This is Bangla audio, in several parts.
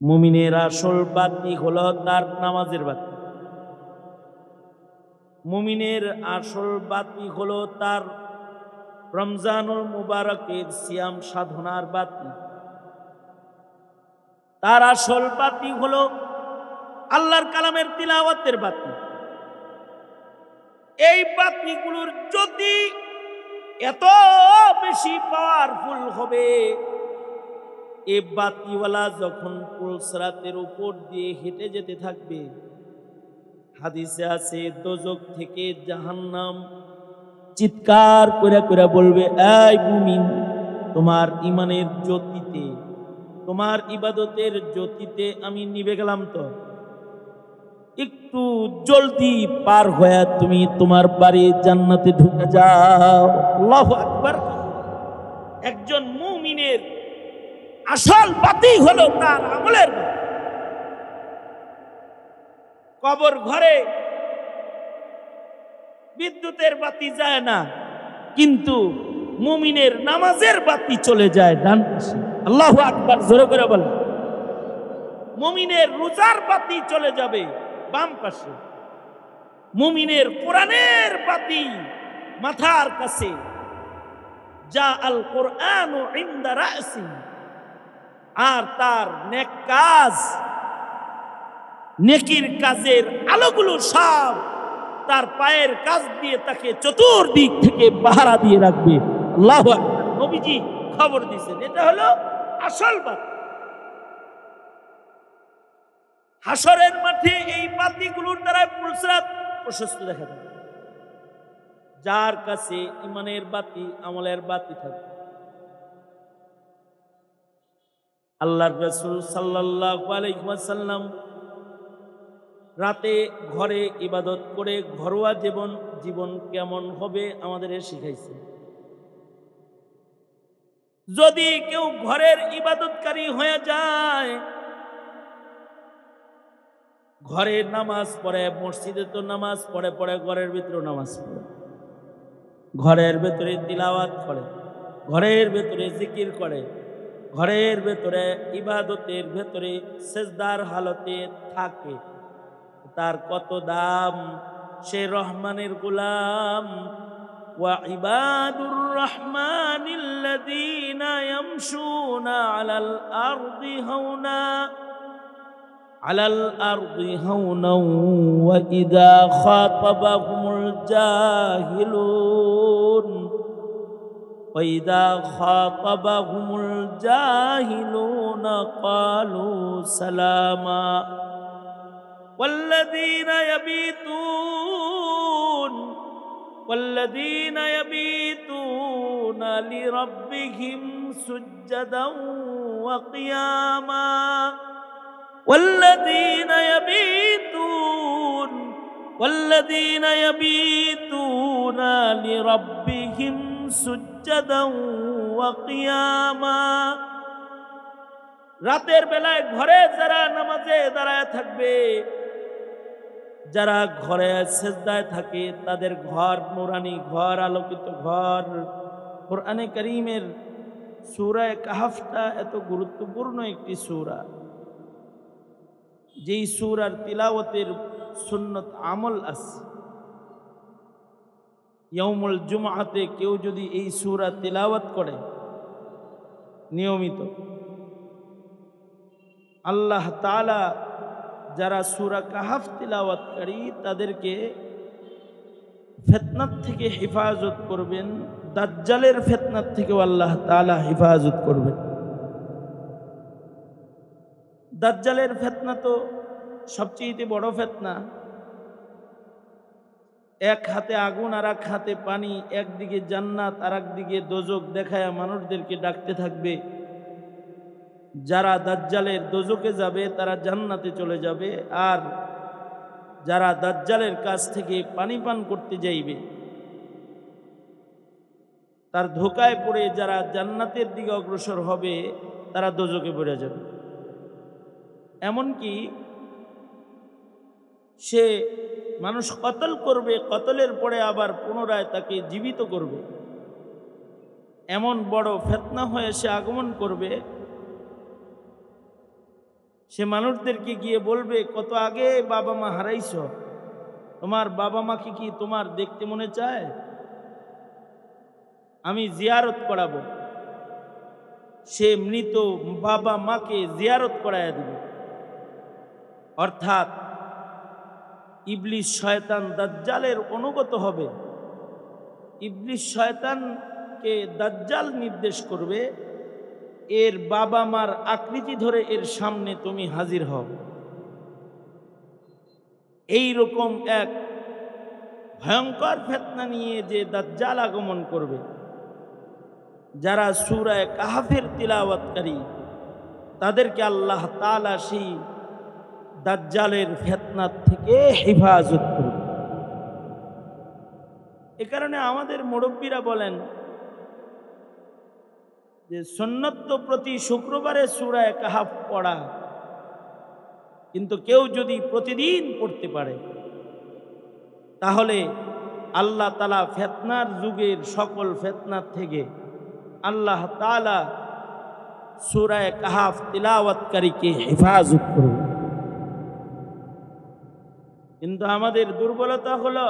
মুমিনের আসল বাতি হলো তার নামাজের বাতি। মুমিনের আসল বাতি হলো তার রমজানুল মুবারকের সিয়াম সাধনার বাতি। তার আসল বাতি হলো আল্লাহর কালামের তিলাওয়াতের বাতি। এই বাতিগুলোর জ্যোতি এত বেশি পাওয়ারফুল হবে, এই বাতিওয়ালা যখন পুলসরাতের উপর দিয়ে হেঁটে যেতে থাকবে, হাদিসে আছে দোজখ থেকে জাহান্নাম চিৎকার করে করে বলবে, এই মুমিন, তোমার ইমানের জ্যোতিতে, তোমার ইবাদতের জ্যোতিতে আমি নিভে গেলাম, তো একটু জলদি পার হয়ে তুমি তোমার বাড়ি জান্নাতে ঢুকে যাও। আল্লাহু আকবার। একজন মুমিনের আসল বাতি হলো তার আমলের বাতি। কবর ঘরে বিদ্যুতের বাতি যায় না, কিন্তু মুমিনের নামাজের বাতি চলে যায় ডান পাশে। আল্লাহু আকবার, জোরে করে বলেন। মুমিনের রোজার বাতি চলে যাবে বাম পাশে, মুমিনের কোরআনের বাতি মাথার কাছে। যা আল কোরআন ইনদা রাসি, আর তার নেক কাজ, নেকির কাজের আলোগুলো সব তার পায়ের কাজ দিয়ে তাকে চতুর্দিক থেকে পাহারা দিয়ে রাখবে। আল্লাহু আকবার। নবীজি খবর দিয়েছেন, এটা হলো আসল বাতি। হাসরের মাঠে এই বাতিগুলোর দ্বারা পুলসরাত প্রশস্ত দেখা যাবে। যার কাছে ইমানের বাতি, আমলের বাতি থাকবে। আল্লাহর রাসূল সাল্লাল্লাহু আলাইহি ওয়াসাল্লাম রাতে ঘরে ইবাদত করে ঘরোয়া জীবন কেমন হবে আমাদের শিখাইছে। যদি কেউ ঘরের ইবাদতকারী হয়ে যায়, ঘরে নামাজ পড়ে, মসজিদে তো নামাজ পড়ে, ঘরের ভিতরে নামাজ পড়ে, ঘরের ভেতরে তিলাওয়াত করে, ঘরের ভেতরে জিকির করে, ঘরের ভেতরে ইবাদতের ভেতরে সেজদার হালতে থাকে, তার কত দাম। সে রহমানের গোলাম। ওয়া ইবাদুর রহমানিল্লাযীনা ইয়ামশুনা আলাল আরদি হাওনা ওয়া ইযা খাতাবাহুমুল জাহিলুনা ক্বালু সালামা। والذين يبيتون لربهم سجدا وقياما والذين يبيتون لربهم سجدا وقياما। রাতের বেলায় ঘরে যারা নামাজে দাঁড়ায় থাকবে, যারা ঘরে সেজদায় থাকে, তাদের ঘর নুরানি ঘর, আলোকিত ঘর। কোরআনে কারীমের সূরা কাহফটা এত গুরুত্বপূর্ণ একটি সূরা, যেই সূরার তিলাওয়াতের সুন্নত আমল আছে। ইয়াউমুল জুমআতে কেউ যদি এই সূরা তিলাওয়াত করে নিয়মিত, আল্লাহ তাআলা যারা সূরা কাহফ তিলাওয়াতকারী তাদেরকে ফিতনাত থেকে হেফাজত করবেন, দাজ্জালের ফিতনাত থেকেও আল্লাহ তাআলা হেফাজত করবেন। দাজ্জালের ফিতনা তো সবচেয়ে বড় ফিতনা। এক হাতে আগুন আর এক হাতে পানি, একদিকে জান্নাত আর একদিকে দোজখ দেখায়া মানুষদেরকে ডাকতে থাকবে। যারা দাজ্জালের দোজখে যাবে তারা জান্নাতে চলে যাবে, আর যারা দাজ্জালের কাছ থেকে পানি পান করতে যাইবে, তার ধোঁকায় পড়ে যারা জান্নাতের দিকে অগ্রসর হবে তারা দোজখে পড়ে যাবে। এমনকি সে মানুষ কতল করবে, কতলের পরে আবার পুনরায় তাকে জীবিত করবে, এমন বড় ফিতনা হয়ে সে আগমন করবে। সে মানুষদেরকে গিয়ে বলবে, কত আগে বাবা মা হারাইছ, তোমার বাবা মাকে কি তোমার দেখতে মনে চায়? আমি জিয়ারত করাবো। সে মৃত বাবা মাকে জিয়ারত করাইয়া দিবে। অর্থাৎ ইবলিস শয়তান দাজ্জালের অনুগত হবে। ইবলিস শয়তানকে দাজ্জাল নির্দেশ করবে, এর বাবা মার আকৃতি ধরে এর সামনে তুমি হাজির হও। এই রকম এক ভয়ঙ্কর ফিতনা নিয়ে যে দাজ্জাল আগমন করবে, যারা সূরা কাহফের তিলাওয়াতকারী তাদেরকে আল্লাহ তাআলা সেই দাজ্জালের ফিতনা থেকে হেফাজত করবে। এ কারণে আমাদের মুরব্বীরা বলেন যে সুন্নত প্রতি শুক্রবারে সূরা কাহফ পড়া, কিন্তু কেউ যদি প্রতিদিন পড়তে পারে তাহলে আল্লাহ তাআলা ফিতনার যুগের সকল ফিতনার থেকে আল্লাহ তাআলা সূরা কাহফ তিলাওয়াতকারীকে হেফাজত করবে। কিন্তু আমাদের দুর্বলতা হলো,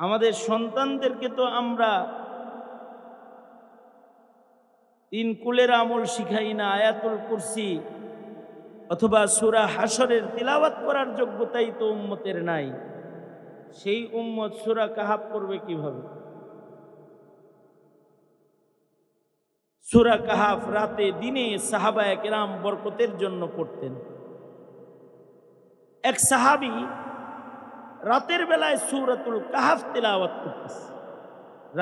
আমাদের সন্তানদেরকে তো আমরা তিন কুলের আমল শিখাই না, আয়াতুল কুরসি অথবা সূরা হাশরের তিলাওয়াত করার যোগ্যতাই তো উম্মতের নাই। সেই উম্মত সূরা কাহফ পড়বে কিভাবে? সূরা কাহফ রাতে দিনে সাহাবায়ে কেরাম বরকতের জন্য পড়তেন। এক সাহাবী রাতের বেলায় সূরাতুল কাহফ তিলাওয়াত করতেছে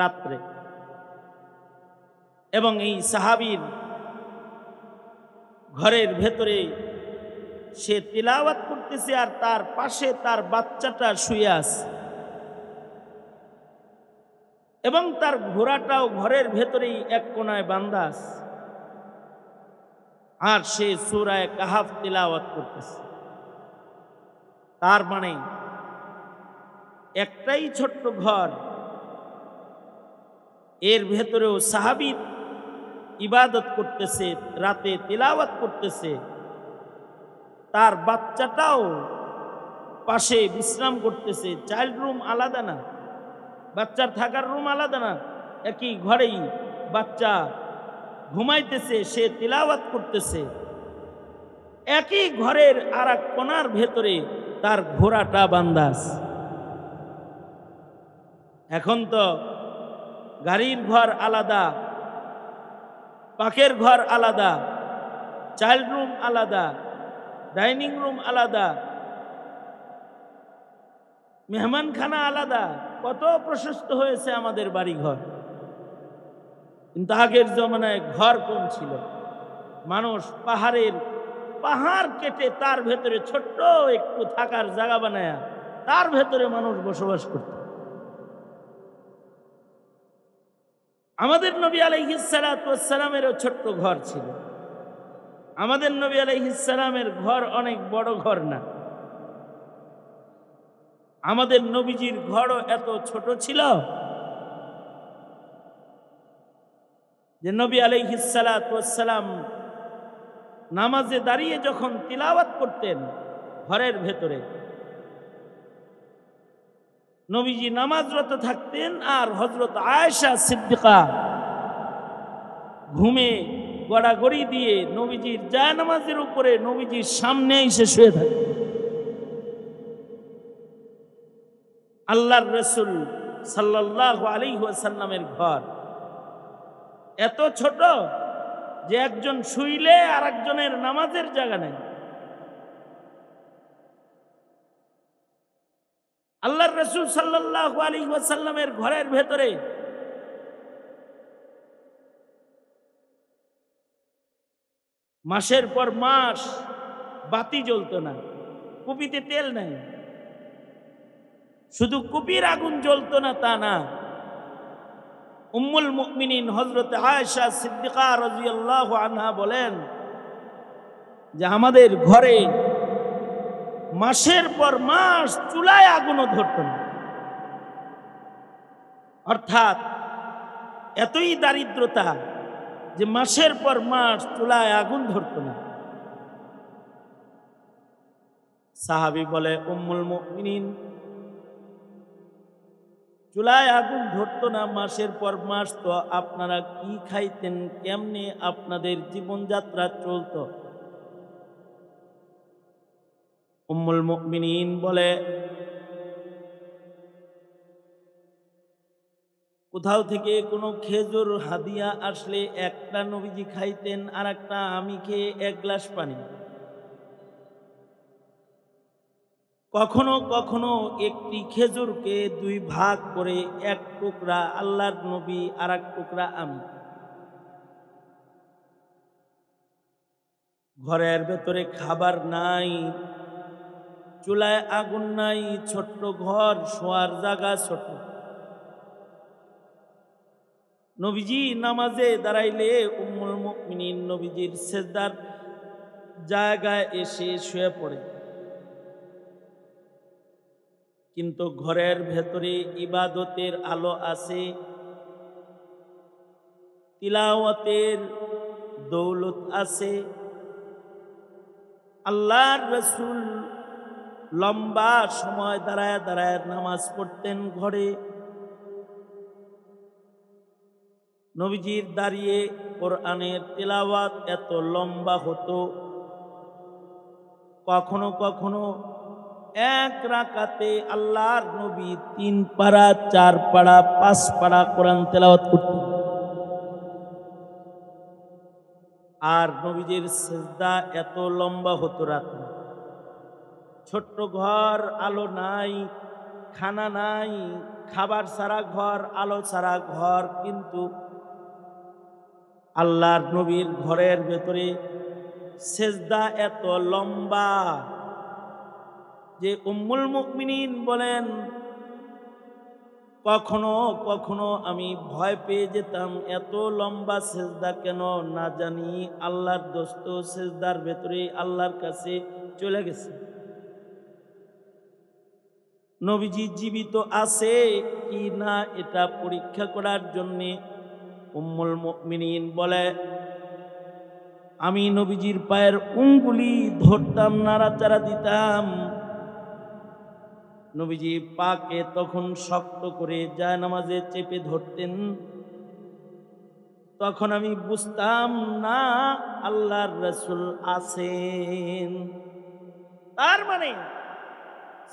রাত্রে, এবং এই সাহাবীর ঘরের ভেতরে সে তিলাওয়াত করতেছে আর তার পাশে তার বাচ্চাটা শুয়ে আছে, এবং তার ঘোড়াটাও ঘরের ভেতরেই এক কোনায় বাঁধা আছে, আর সে সূরা কাহফ তিলাওয়াত করতেছে। তার মানে একটাই ছোট্ট ঘর, এর ভেতরেও সাহাবী ইবাদত করতেছে, রাতে তিলাওয়াত করতেছে, তার বাচ্চাটাও পাশে বিশ্রাম করতেছে। চাইল্ড রুম আলাদা না, বাচ্চার থাকার রুম আলাদা না, একই ঘরেই বাচ্চা ঘুমাইতেছে, সে তিলাওয়াত করতেছে। একই ঘরের আর এক কোণার ভেতরে তার ঘোড়াটা বাঁধা আছে। এখন তো গাড়ির ঘর আলাদা, পাকের ঘর আলাদা, চাইল্ড রুম আলাদা, ডাইনিং রুম আলাদা, মেহমানখানা আলাদা, কত প্রশস্ত হয়েছে আমাদের বাড়ি ঘর। কিন্তু আগের জমানায় ঘর কম ছিল, মানুষ পাহাড় কেটে তার ভেতরে ছোট্ট একটু থাকার জায়গা বানায়া তার ভেতরে মানুষ বসবাস করত। আমাদের নবী আলাইহিস সালাতু ওয়াস সালামেরও ছোট্ট ঘর ছিল। আমাদের নবী আলাইহিস সালামের ঘর অনেক বড় ঘর না, আমাদের নবীজির ঘরও এত ছোট ছিল যে নবী আলাইহিস সালাতু ওয়াস সালাম নামাজে দাঁড়িয়ে যখন তিলাওয়াত করতেন ঘরের ভেতরে, নবীজি নামাজরত থাকতেন আর হযরত আয়েশা সিদ্দিকা ঘুমে গড়াগড়ি দিয়ে নবীজির জায়নামাজের উপরে নবীজির সামনে এসে শুয়ে থাকতেন। আল্লাহর রাসূল সাল্লাল্লাহু আলাইহি ওয়াসাল্লামের ঘর এত ছোট যে একজন শুইলে আর একজনের নামাজের জায়গা নেই। আল্লাহর রাসূল সাল্লাল্লাহু আলাইহি ওয়াসাল্লামের ঘরের ভেতরে মাসের পর মাস বাতি জ্বলতো না, কুপিতে তেল নাই। শুধু কুপির আগুন জ্বলতো না তা না, উম্মুল মুমিনিন হযরত আয়েশা সিদ্দিকা রাদিয়াল্লাহু আনহা বলেন যে আমাদের ঘরে মাসের পর মাস চুলায় আগুনও ধরত না। অর্থাৎ এতই দারিদ্রতা যে মাসের পর মাস চুলায় আগুন ধরত না। সাহাবী বলে, উম্মুল মুমিনিন, চুলায় আগুন ধরতো না মাসের পর মাস, তো আপনারা কি খাইতেন, কেমনে আপনাদের জীবনযাত্রা চলতো? উম্মুল মুমিনিন বলে, কোথাও থেকে কোনো খেজুর হাদিয়া আসলে একটা নবীজি খাইতেন, আর একটা আমি খেয়ে এক গ্লাস পানি। কখনো কখনো একটি খেজুরকে দুই ভাগ করে এক টুকরা আল্লাহর নবী আর এক টুকরা আমি। ঘরের ভেতরে খাবার নাই, চুলায় আগুন নাই, ছোট্ট ঘর, শোয়ার জায়গা ছোট। নবীজি নামাজে দাঁড়াইলে উম্মুল মুমিনিন নবীজির সেজদার জায়গায় এসে শুয়ে পড়ে। কিন্তু ঘরের ভেতরে ইবাদতের আলো আছে, তিলাওয়াতের দৌলত আছে। আল্লাহর রাসূল লম্বা সময় দাঁড়ায় দাঁড়ায় নামাজ পড়তেন ঘরে। নবীজির দাঁড়িয়ে কোরআনের তিলাওয়াত এত লম্বা হতো, কখনো কখনো এক রাকাতে আল্লাহর নবী 3 পারা 4 পারা 5 পারা কোরআন তেলাওয়াত করতেন। আর নবীজির সিজদা এত লম্বা হতো রাতে। ছোট্ট ঘর, আলো নাই, খানা নাই, খাবার ছাড়া ঘর, আলো ছাড়া ঘর, কিন্তু আল্লাহর নবীর ঘরের ভেতরে সিজদা এত লম্বা যে উম্মুল মুমিনিন বলেন, কখনো কখনো আমি ভয় পেয়ে যেতাম, এত লম্বা সিজদা কেন, না জানি আল্লাহর দোস্ত সিজদার ভেতরে আল্লাহর কাছে চলে গেছে। নবীজি জীবিত আছে কি না এটা পরীক্ষা করার জন্যে উম্মুল মুমিনিন বলে, আমি নবীজির পায়ের উঙ্গুলি ধরতাম, নাড়াচাড়া দিতাম। নবীজি পাকে তখন শক্ত করে জায়নামাজে চেপে ধরতেন। তখন আমি বুঝতাম না আল্লাহর রাসূল আছেন। তার মানে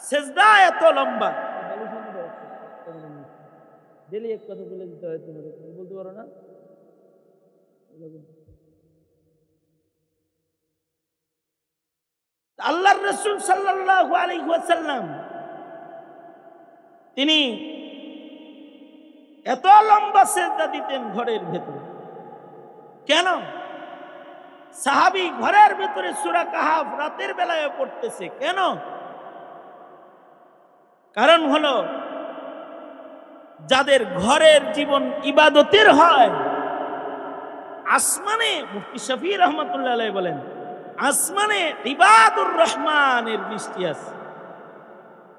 সেজদা এত লম্বা। ডেলি এক কথা বলে দিতে হয়, তুমি বলতে পারো না? আল্লাহর রাসূল সাল্লাল্লাহু আলাইহি ওয়াসাল্লাম তিনি এত লম্বা সেজদা দিতেন ঘরের ভেতরে। কেন? সাহাবী ঘরের ভেতরে সূরা কাহাফ রাতের বেলায় পড়তেছে কেন? কারণ হলো, যাদের ঘরের জীবন ইবাদতের হয়, আসমানে, মুফতি শফি রহমাতুল্লাহ আলাইহি বলেন, আসমানে ইবাদুর রহমানের লিস্টি আছে,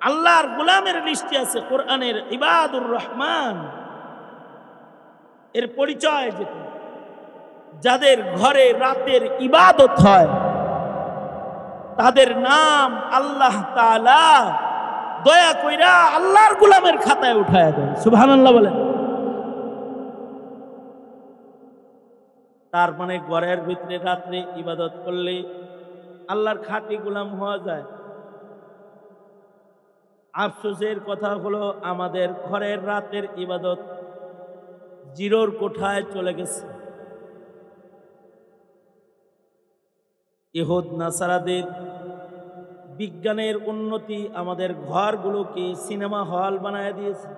আল্লাহর গোলামের লিস্টি আছে, কোরআনের ইবাদুর রহমান এর পরিচয় যেটা, যাদের ঘরে রাতের ইবাদত হয় তাদের নাম আল্লাহ তাআলা দয়া কইরা আল্লাহর গোলামের খাতায় উঠায়া দেয়। সুবহানাল্লাহ বলেন। তার মানে ঘরের ভিতরে রাত্রে ইবাদত করলে আল্লাহর খাঁটি গোলাম হওয়া যায়। আফসোসের কথা হলো, আমাদের ঘরের রাতের ইবাদত জিরোর কোঠায় চলে গেছে। ইহুদ নাসারাদের বিজ্ঞানের উন্নতি আমাদের ঘরগুলোকে সিনেমা হল বানায় দিয়েছে।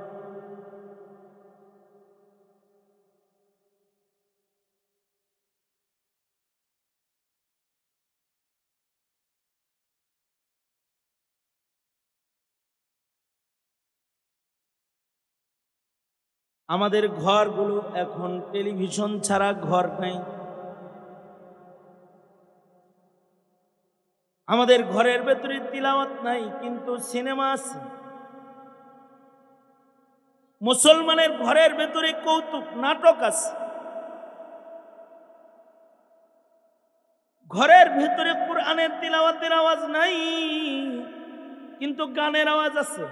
আমাদের ঘরগুলো এখন টেলিভিশন ছাড়া ঘর নাই। আমাদের ঘরের ভেতরে তিলাওয়াত নাই, কিন্তু সিনেমা আছে। মুসলমানের ঘরের ভেতরে কৌতুক নাটক আছে। ঘরের ভেতরে কোরআনের তিলাওয়াতের আওয়াজ নাই, কিন্তু গানের আওয়াজ আছে।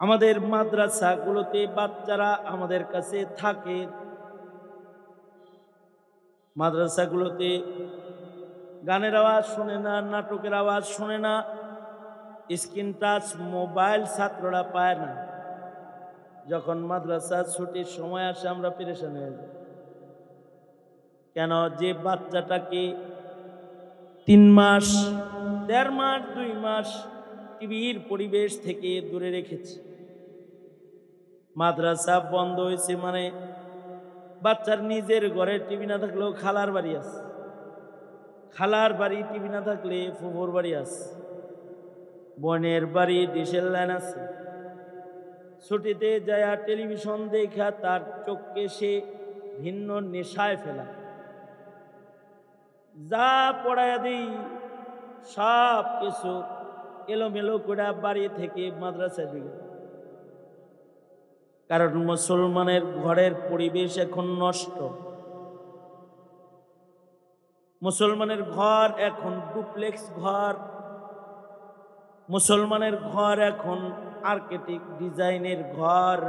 আমাদের মাদ্রাসাগুলোতে বাচ্চারা আমাদের কাছে থাকে, মাদ্রাসাগুলোতে গানের আওয়াজ শোনে না, নাটকের আওয়াজ শোনে না, স্ক্রিন টাচ মোবাইল ছাত্ররা পায় না। যখন মাদ্রাসা ছুটির সময় আসে আমরা পেরেশান হয়ে যাই। কেন? যে বাচ্চাটাকে 3 মাস, 1.5 মাস, 2 মাস টিভির পরিবেশ থেকে দূরে রেখেছি, মাদ্রাসা বন্ধ হয়েছে মানে বাচ্চার নিজের ঘরে টিভি না থাকলেও খালার বাড়ি আছে, খালার বাড়ি টিভি না থাকলে ফুফুর বাড়ি আছে, বোনের বাড়ি ডিশের লাইন আছে। ছুটিতে যায়া টেলিভিশন দেখা তার চোখকে সে ভিন্ন নেশায় ফেলা। যা পড়ায়া দিই সব কিছু এলোমেলো করে বাড়ি থেকে মাদ্রাসায় দিকে। কারণ মুসলমানের ঘরের পরিবেশ এখন নষ্ট। মুসলমানের ঘর এখন ডুপ্লেক্স ঘর, মুসলমানের ঘর এখন আর্কিটেক্ট ডিজাইনের ঘর।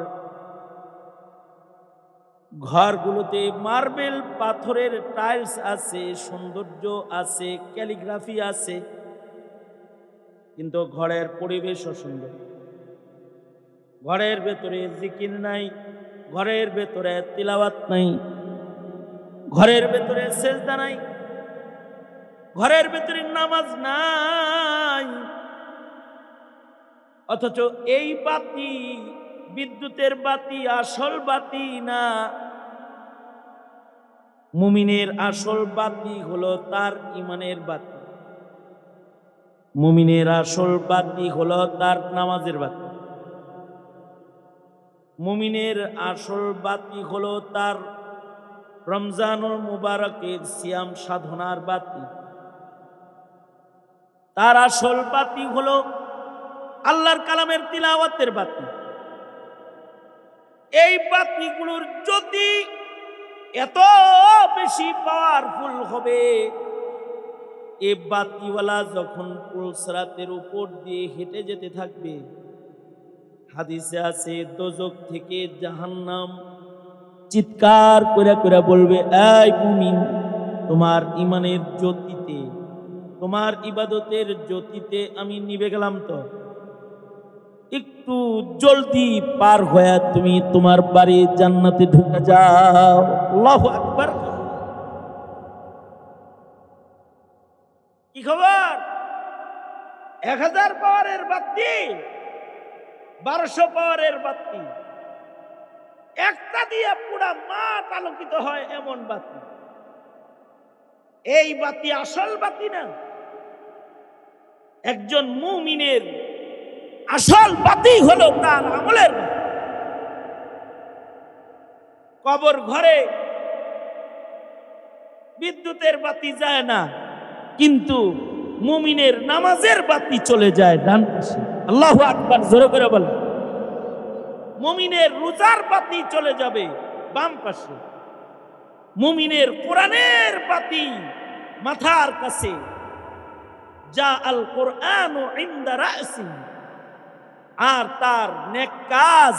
ঘরগুলোতে মার্বেল পাথরের টাইলস আছে, সৌন্দর্য আছে, ক্যালিগ্রাফি আছে, কিন্তু ঘরের পরিবেশ অসুন্দর। ঘরের ভেতরে জিকির নাই, ঘরের ভেতরে তিলাওয়াত নাই, ঘরের ভেতরে সেজদা নাই, ঘরের ভেতরে নামাজ নাই। অথচ এই বাতি বিদ্যুতের বাতি আসল বাতি না। মুমিনের আসল বাতি হলো তার ঈমানের বাতি, মুমিনের আসল বাতি হলো তার নামাজের বাতি, মুমিনের আসল বাতি হলো তার রমজানুল মুবারকের সিয়াম সাধনার বাতি, তার আসল বাতি হলো আল্লাহর কালামের তিলাওয়াতের বাতি। এই বাতিগুলোর যদি এত বেশি পাওয়ারফুল হবে, এই বাতিওয়ালা যখন পুলসরাতের উপর দিয়ে হেঁটে যেতে থাকবে, হাদিসে আছে দোজখ থেকে জাহান্নাম চিৎকার করে করে বলবে, এই মুমিন, তোমার ঈমানের জ্যোতিতে, তোমার ইবাদতের জ্যোতিতে আমি নিভে গেলাম, তো একটু জলদি পার হয়ে তুমি তোমার বাড়ি জান্নাতে ঢুকে যাও। আল্লাহু আকবার। কি খবর? 1000 পাওয়ারের বাতি, 1200 পাওয়ারের বাতি, একটা দিয়ে পুরা মাঠ আলোকিত হয় এমন বাতি। এই বাতি আসল বাতি না। একজন মুমিনের আসল বাতি হলো তার আমলের বাতি। কবর ঘরে বিদ্যুতের বাতি যায় না, কিন্তু মুমিনের নামাজের বাতি চলে যায় ডান পাশে। আল্লাহু আকবার, জোরে করে বলেন। মুমিনের রোজার বাতি চলে যাবে বাম পাশে, মুমিনের কোরআনের বাতি মাথার কাছে। যা আল কোরআন ইনদা রাসি, আর তার নেক কাজ,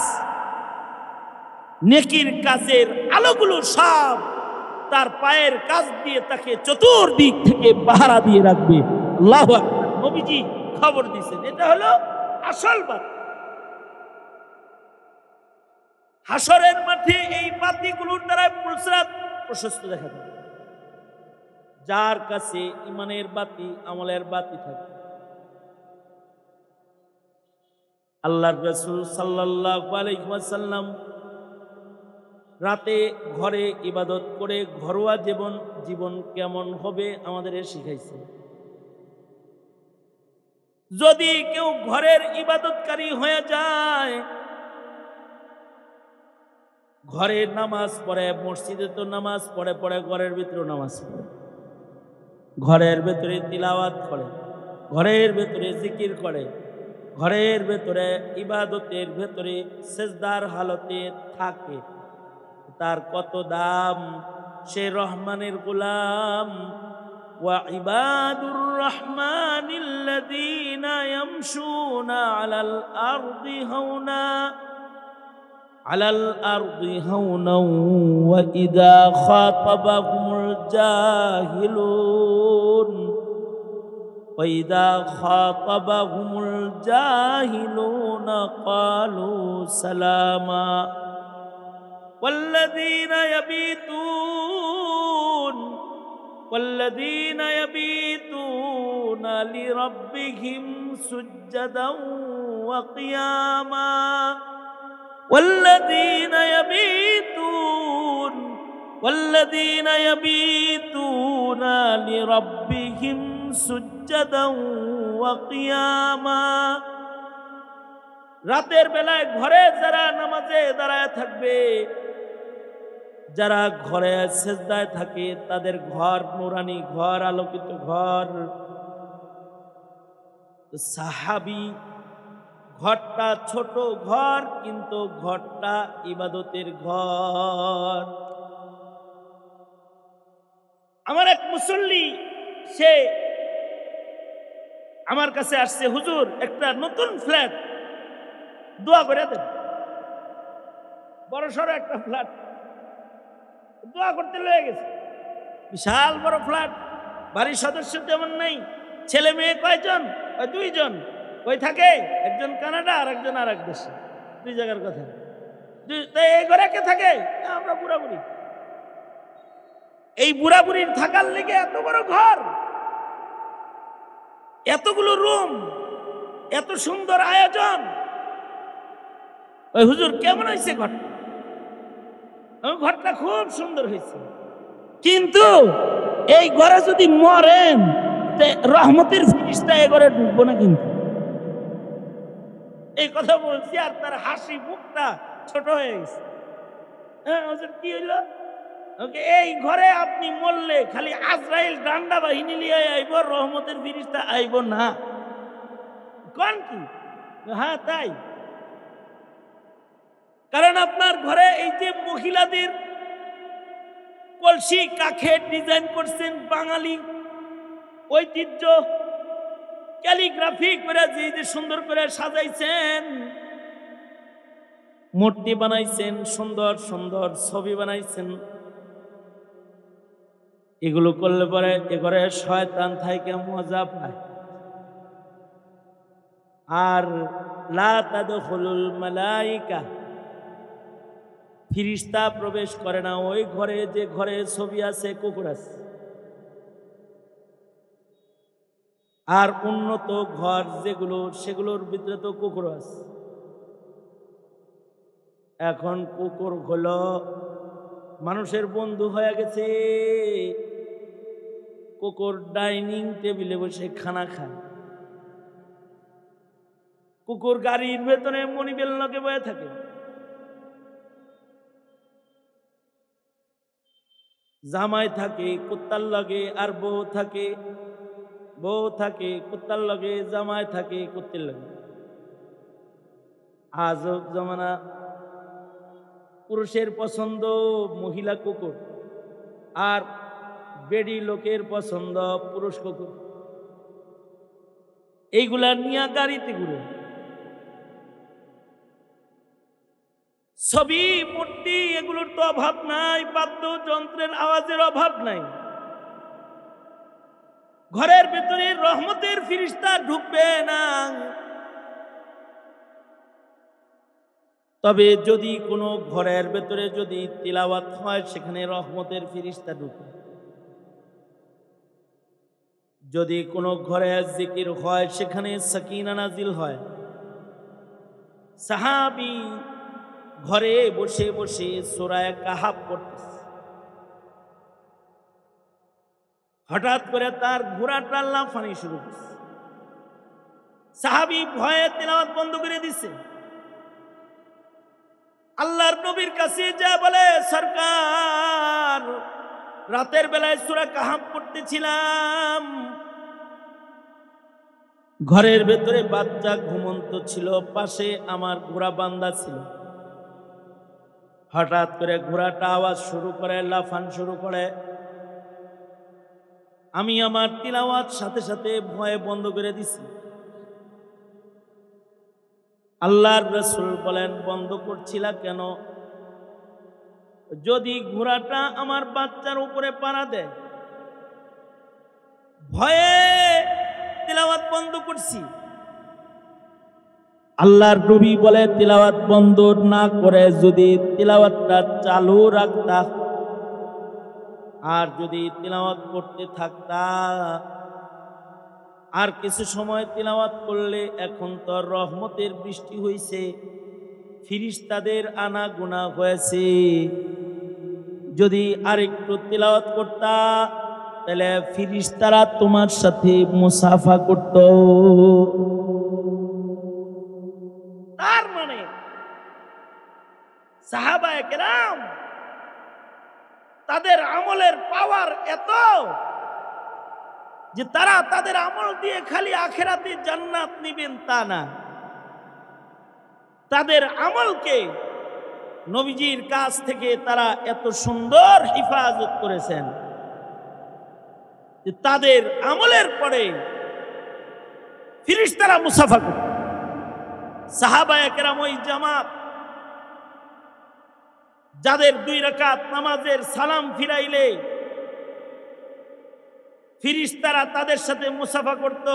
নেকির কাজের আলোগুলো সব তার পায়ের কাজ দিয়ে তাকে চতুর্দিক থেকে পাহারা দিয়ে রাখবে। আল্লাহু আকবার। নবীজি খবর দিয়েছেন, এটা হলো আসল বাতি। হাসরের মাঠে এই বাতিগুলোর দ্বারা পুলসরাত প্রশস্ত দেখা যায়। যার কাছে ঈমানের বাতি, আমলের বাতি থাকে। আল্লাহর রাসূল সাল্লাল্লাহু আলাইহি ওয়াসাল্লাম রাতে ঘরে ইবাদত করে ঘরোয়া জীবন কেমন হবে আমাদের শিখাইছে। যদি কেউ ঘরের ইবাদতকারী হয়ে যায়, ঘরে নামাজ পড়ে, মসজিদে তো নামাজ পড়ে, ঘরের ভিতরে নামাজ পড়ে, ঘরের ভেতরে তিলাওয়াত করে, ঘরের ভেতরে জিকির করে, ঘরের ভেতরে ইবাদতের ভেতরে সেজদার হালতে থাকে, তার কত দাম সে রহমানের গোলাম। ওয়া ইবাদুর রহমানিল্লাযীনা ইয়ামশুনা আলাল আরদি হাওনা ওয়া ইযা খাতাবাহুমুল জাহিলুন وَإِذَا خَاطَبَهُمُ الْجَاهِلُونَ قَالُوا سَلَامًا وَالَّذِينَ يَبِيتُونَ لِرَبِّهِمْ سُجَّدًا وَقِيَامًا والذين يبيتون لربهم سجدا وقياما। রাতের বেলায় ঘরে যারা নামাজে দাঁড়ায় থাকবে, যারা ঘরে সেজদায় থাকে, তাদের ঘর নুরানি ঘর, আলোকিত ঘর। সাহাবী ঘরটা ছোট ঘর, কিন্তু ঘরটা ইবাদতের ঘর। আমার এক মুসল্লি সে আমার কাছে আসছে, হুজুর একটা নতুন ফ্ল্যাট দোয়া করে দেন। বড় সড়ো একটা ফ্ল্যাট দোয়া করতে লয়ে গেছে, বিশাল বড় ফ্ল্যাট, বাড়ির সদস্য তেমন নাই, ছেলে মেয়ে কয়জন? দুইজন। কই থাকে? একজন কানাডা আর একজন আর এক দেশে, দুই জায়গার কথা। এই ঘরে কে থাকে? আমরা বুড়াবুড়ি। এই বুড়াবুড়ির থাকার লেগে এত বড় ঘর, এতগুলো রুম, এত সুন্দর আয়োজন। ওই হুজুর কেমন হয়েছে ঘরটা? ঘরটা খুব সুন্দর হয়েছে, কিন্তু এই ঘরে যদি মরেন রহমতের ফিরিস্তা এ ঘরে ঢুকবো না। কিন্তু এই কথা বলছি আর তার হাসি মুখটা ছোট হয়ে গেছে। হুজুর কি হইলো? এই ঘরে আপনি মরলে খালি আজরাইল ডান্ডা বাহিনী নিয়ে আইব, রহমতের ফিরিস্তা আইব না। কোন কি? হ্যাঁ তাই। কারণ আপনার ঘরে এই যে মহিলাদের কলসি কাঠের ডিজাইন করছেন, বাঙালি ঐতিহ্য, ক্যালিগ্রাফি করে যে সুন্দর করে সাজাইছেন, মূর্তি বানাইছেন, সুন্দর সুন্দর ছবি বানাইছেন। এগুলো করলে পরে এ ঘরে শয়তান থাইকে মজা পায়। আর লা তাদখুলুল মালাইকা, ফিরিস্তা প্রবেশ করে না ওই ঘরে যে ঘরে ছবি আছে, কুকুর আছে। আর উন্নত ঘর যেগুলো, সেগুলোর ভিতরে তো কুকুর আছে। এখন কুকুর হলো মানুষের বন্ধু হয়ে গেছে। কুকুর ডাইনিং টেবিলে বসে খানা খায়, কুকুর গাড়ির ভেতরে মনিবেল লগে বয়ে থাকে, জামাই থাকে কুত্তার লগে, আর বউ থাকে কুত্তার লগে, জামাই থাকে কুত্তের লগে। আজব জমানা। পুরুষের পছন্দ মহিলা কুকুর, আর বেডি লোকের পছন্দ পুরুষ কুকুর। এইগুলা নিয়ে গাড়িতে ঘুরে। ছবি মূর্তি এগুলোর তো অভাব নাই, বাদ্যযন্ত্রের আওয়াজের অভাব নাই। ঘরের ভেতরে রহমতের ফিরিস্তা ঢুকবে না। তবে যদি কোনো ঘরের ভেতরে যদি তিলাওয়াত হয়, সেখানে রহমতের ফিরিস্তা ঢুকে। যদি কোনো ঘরে জিকির হয়, সেখানে সাকিনা নাজিল হয়। সাহাবী ঘরে বসে বসে সূরা কাহাফ পড়তেছে, হঠাৎ করে তার ঘোড়াটা লাফানি শুরু করছে। সাহাবী ভয়ে তিলাওয়াত বন্ধ করে দিছে। আল্লাহর নবীর কাছে যা বলে, সরকার রাতের বেলায় সূরা কাহাফ পড়তেছিলাম, ঘরের ভেতরে বাচ্চা ঘুমন্ত ছিল, পাশে আমার ঘোড়া বান্ধা ছিল। হঠাৎ করে ঘোড়াটা আওয়াজ শুরু করে, লাফান শুরু করে। আমি আমার তিলাওয়াত সাথে সাথে ভয়ে বন্ধ করে দিছি। আল্লাহর রাসূল বলেন, বন্ধ করছিলা কেন? যদি ঘোড়াটা আমার বাচ্চার উপরে পাড়া দেয়, ভয়ে তিলাওয়াত বন্ধ করছি। আল্লাহর নবী বলে, তিলাওয়াত বন্ধ না করে যদি তিলাওয়াতটা চালু রাখতা আর যদি তিলাওয়াত করতে থাকতা, আর কিছু সময় তিলাওয়াত করলে, এখন তো রহমতের বৃষ্টি হয়েছে, ফিরিস্তাদের আনাগোনা হয়েছে, যদি আরেকটু তিলাওয়াত করতা তাহলে ফিরিস্তারা তোমার সাথে মুসাফা করত। তার মানে সাহাবায়ে কেরাম তাদের আমলের পাওয়ার এত যে তারা তাদের আমল দিয়ে খালি আখিরাতে জান্নাত নিবেন তা না, তাদের আমলকে নবীজির কাছ থেকে তারা এত সুন্দর হিফাজত করেছেন যে তাদের আমলের পরে ফিরিস্তারা মুসাফা করত। সাহাবায়ে কেরাম ওই জামাত যাদের 2 রাকাত নামাজের সালাম ফিরাইলে ফিরিস্তারা তাদের সাথে মুসাফা করত,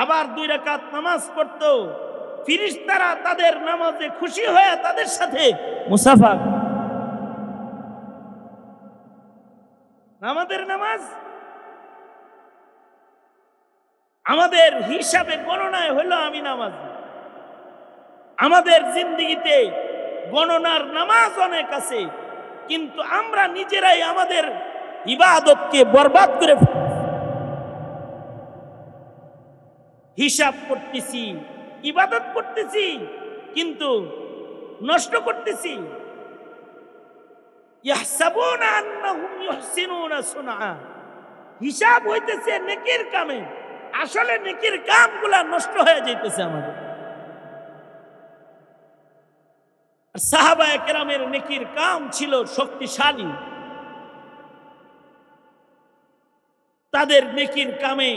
আবার 2 রাকাত নামাজ পড়ত, ফিরিস্তারা তাদের নামাজে খুশি হয়ে তাদের সাথে মুসাফা। আমাদের নামাজ আমাদের হিসাবে গণনায় হলো আমি নামাজ, আমাদের জিন্দেগিতে গণনার নামাজ অনেক আছে, কিন্তু আমরা নিজেরাই আমাদের ইবাদতকে বরবাদ করে হিসাব করতেছি, ইবাদত করতেছি কিন্তু নষ্ট করতেছি। ইয়াহসাবুনা আন্নাহুম ইহসিনুনা সুনআ, হিসাব হইতেছে নেকির কামে, আসলে নেকির কামগুলা নষ্ট হয়ে যাইতেছে আমাদের। আর সাহাবায়ে কেরামের নেকির কাম ছিল শক্তিশালী, তাদের নেকির কামে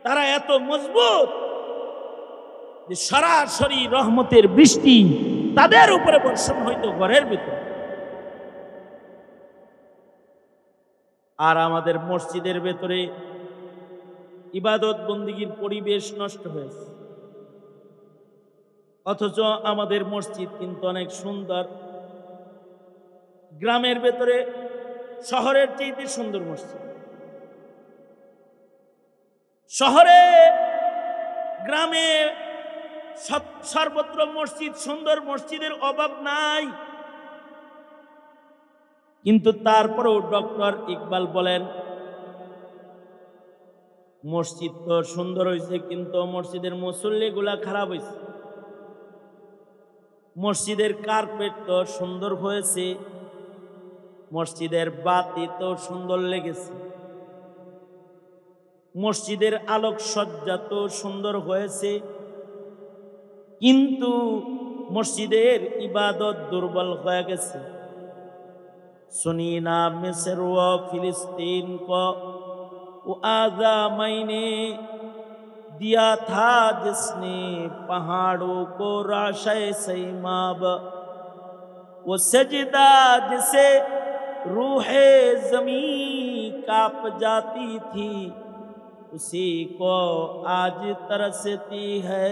তারা এত মজবুত যে সরাসরি রহমতের বৃষ্টি তাদের উপরে বর্ষণ হইতো ঘরের ভিতরে। আর আমাদের মসজিদের ভেতরে ইবাদত বন্দিগির পরিবেশ নষ্ট হয়েছে, অথচ আমাদের মসজিদ কিন্তু অনেক সুন্দর। গ্রামের ভেতরে শহরের চাইতে সুন্দর মসজিদ, শহরে গ্রামে সর্বত্র মসজিদ, সুন্দর মসজিদের অভাব নাই, কিন্তু তারপরেও ডক্টর ইকবাল বলেন মসজিদ তো সুন্দর হয়েছে কিন্তু মসজিদের মুসল্লিগুলা খারাপ হয়েছে। মসজিদের কার্পেট তো সুন্দর হয়েছে, মসজিদের বাতি তো সুন্দর লেগেছে, মসজিদের আলোকসজ্জা তো সুন্দর হয়েছে, কিন্তু মসজিদের ইবাদত দুর্বল হয়ে গেছে। सुनीना मिस्र व फिलिस्तीन को वो आज़ा मैंने दिया था जिसने पहाड़ों को राशे सैमाब, वो सजदा जिसे रूहे ज़मीं काँप जाती थी उसी को आज तरसती है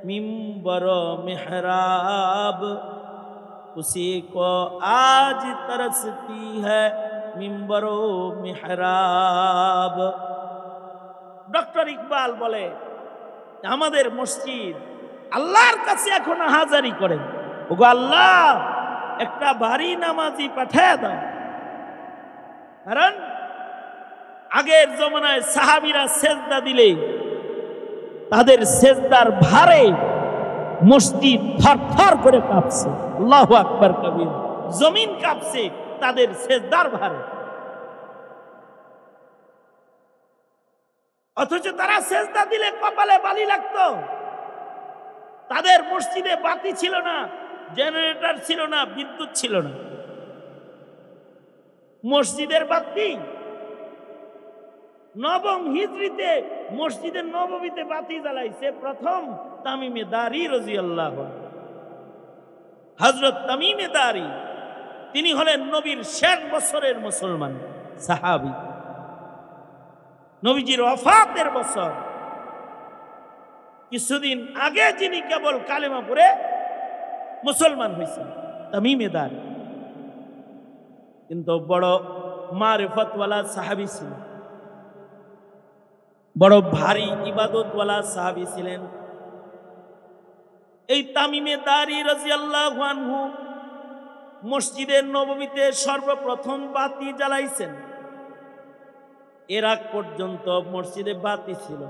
मिंबर मेहराब, उसी को आज तरसती है मिंबरो मेहराब। ডক্টর ইকবাল বলে আমাদের মসজিদ আল্লাহর কাছে এখন হাজারি করে, ওগো আল্লাহ একটা ভারী নামাজি পাঠিয়ে দাও। কারণ আগের জমানায় সাহাবীরা সেজদা দিলে তাদের সেজদার ভারে মসজিদ থরথর করে কাঁপছে, আল্লাহু আকবার কবির, জমিন কাঁপছে তাদের সেজদার ভারে। অথচ তারা সেজদা দিলে কপালে বালি লাগতো, তাদের মসজিদে বাতি ছিল না, জেনারেটর ছিল না, বিদ্যুৎ ছিল না। মসজিদের বাতি নবম হিজরিতে মসজিদের নববীতে বাতি জ্বালাইছে প্রথম তামিমে দারি রাদিয়াল্লাহু আনহু। হযরত তামিমে দারি তিনি হলেন নবীর শেষ বছরের মুসলমান সাহাবী। নবীজির ওয়াফাতের বছর কিছুদিন আগে যিনি কেবল কালেমা পড়ে মুসলমান হয়েছেন তামিমে দারি, কিন্তু বড় মারিফতওয়ালা সাহাবী ছিলেন, বড় ভারী ইবাদতওয়ালা সাহাবী ছিলেন। এই তামিমে দারি রাদিয়াল্লাহু আনহু মসজিদের নববীতে সর্বপ্রথম বাতি জ্বালাইছেন। এর আগ পর্যন্ত মসজিদে বাতি ছিল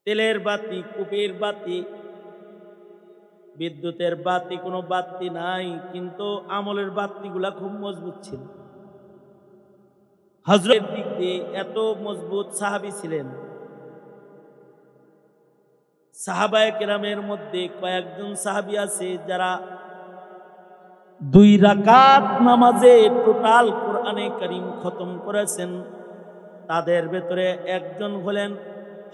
তেলের বাতি, কূপের বাতি, বিদ্যুতের বাতি, কোনো বাতি নাই, কিন্তু আমলের বাতিগুলা খুব মজবুত ছিল। হযরতের দিক দিয়ে এত মজবুত সাহাবী ছিলেন। সাহাবায়ে কেরামের মধ্যে কয়েকজন সাহাবী আছে যারা 2 রাকাত নামাজে টোটাল কোরআনে কারীম খতম করেছেন। তাদের ভেতরে একজন হলেন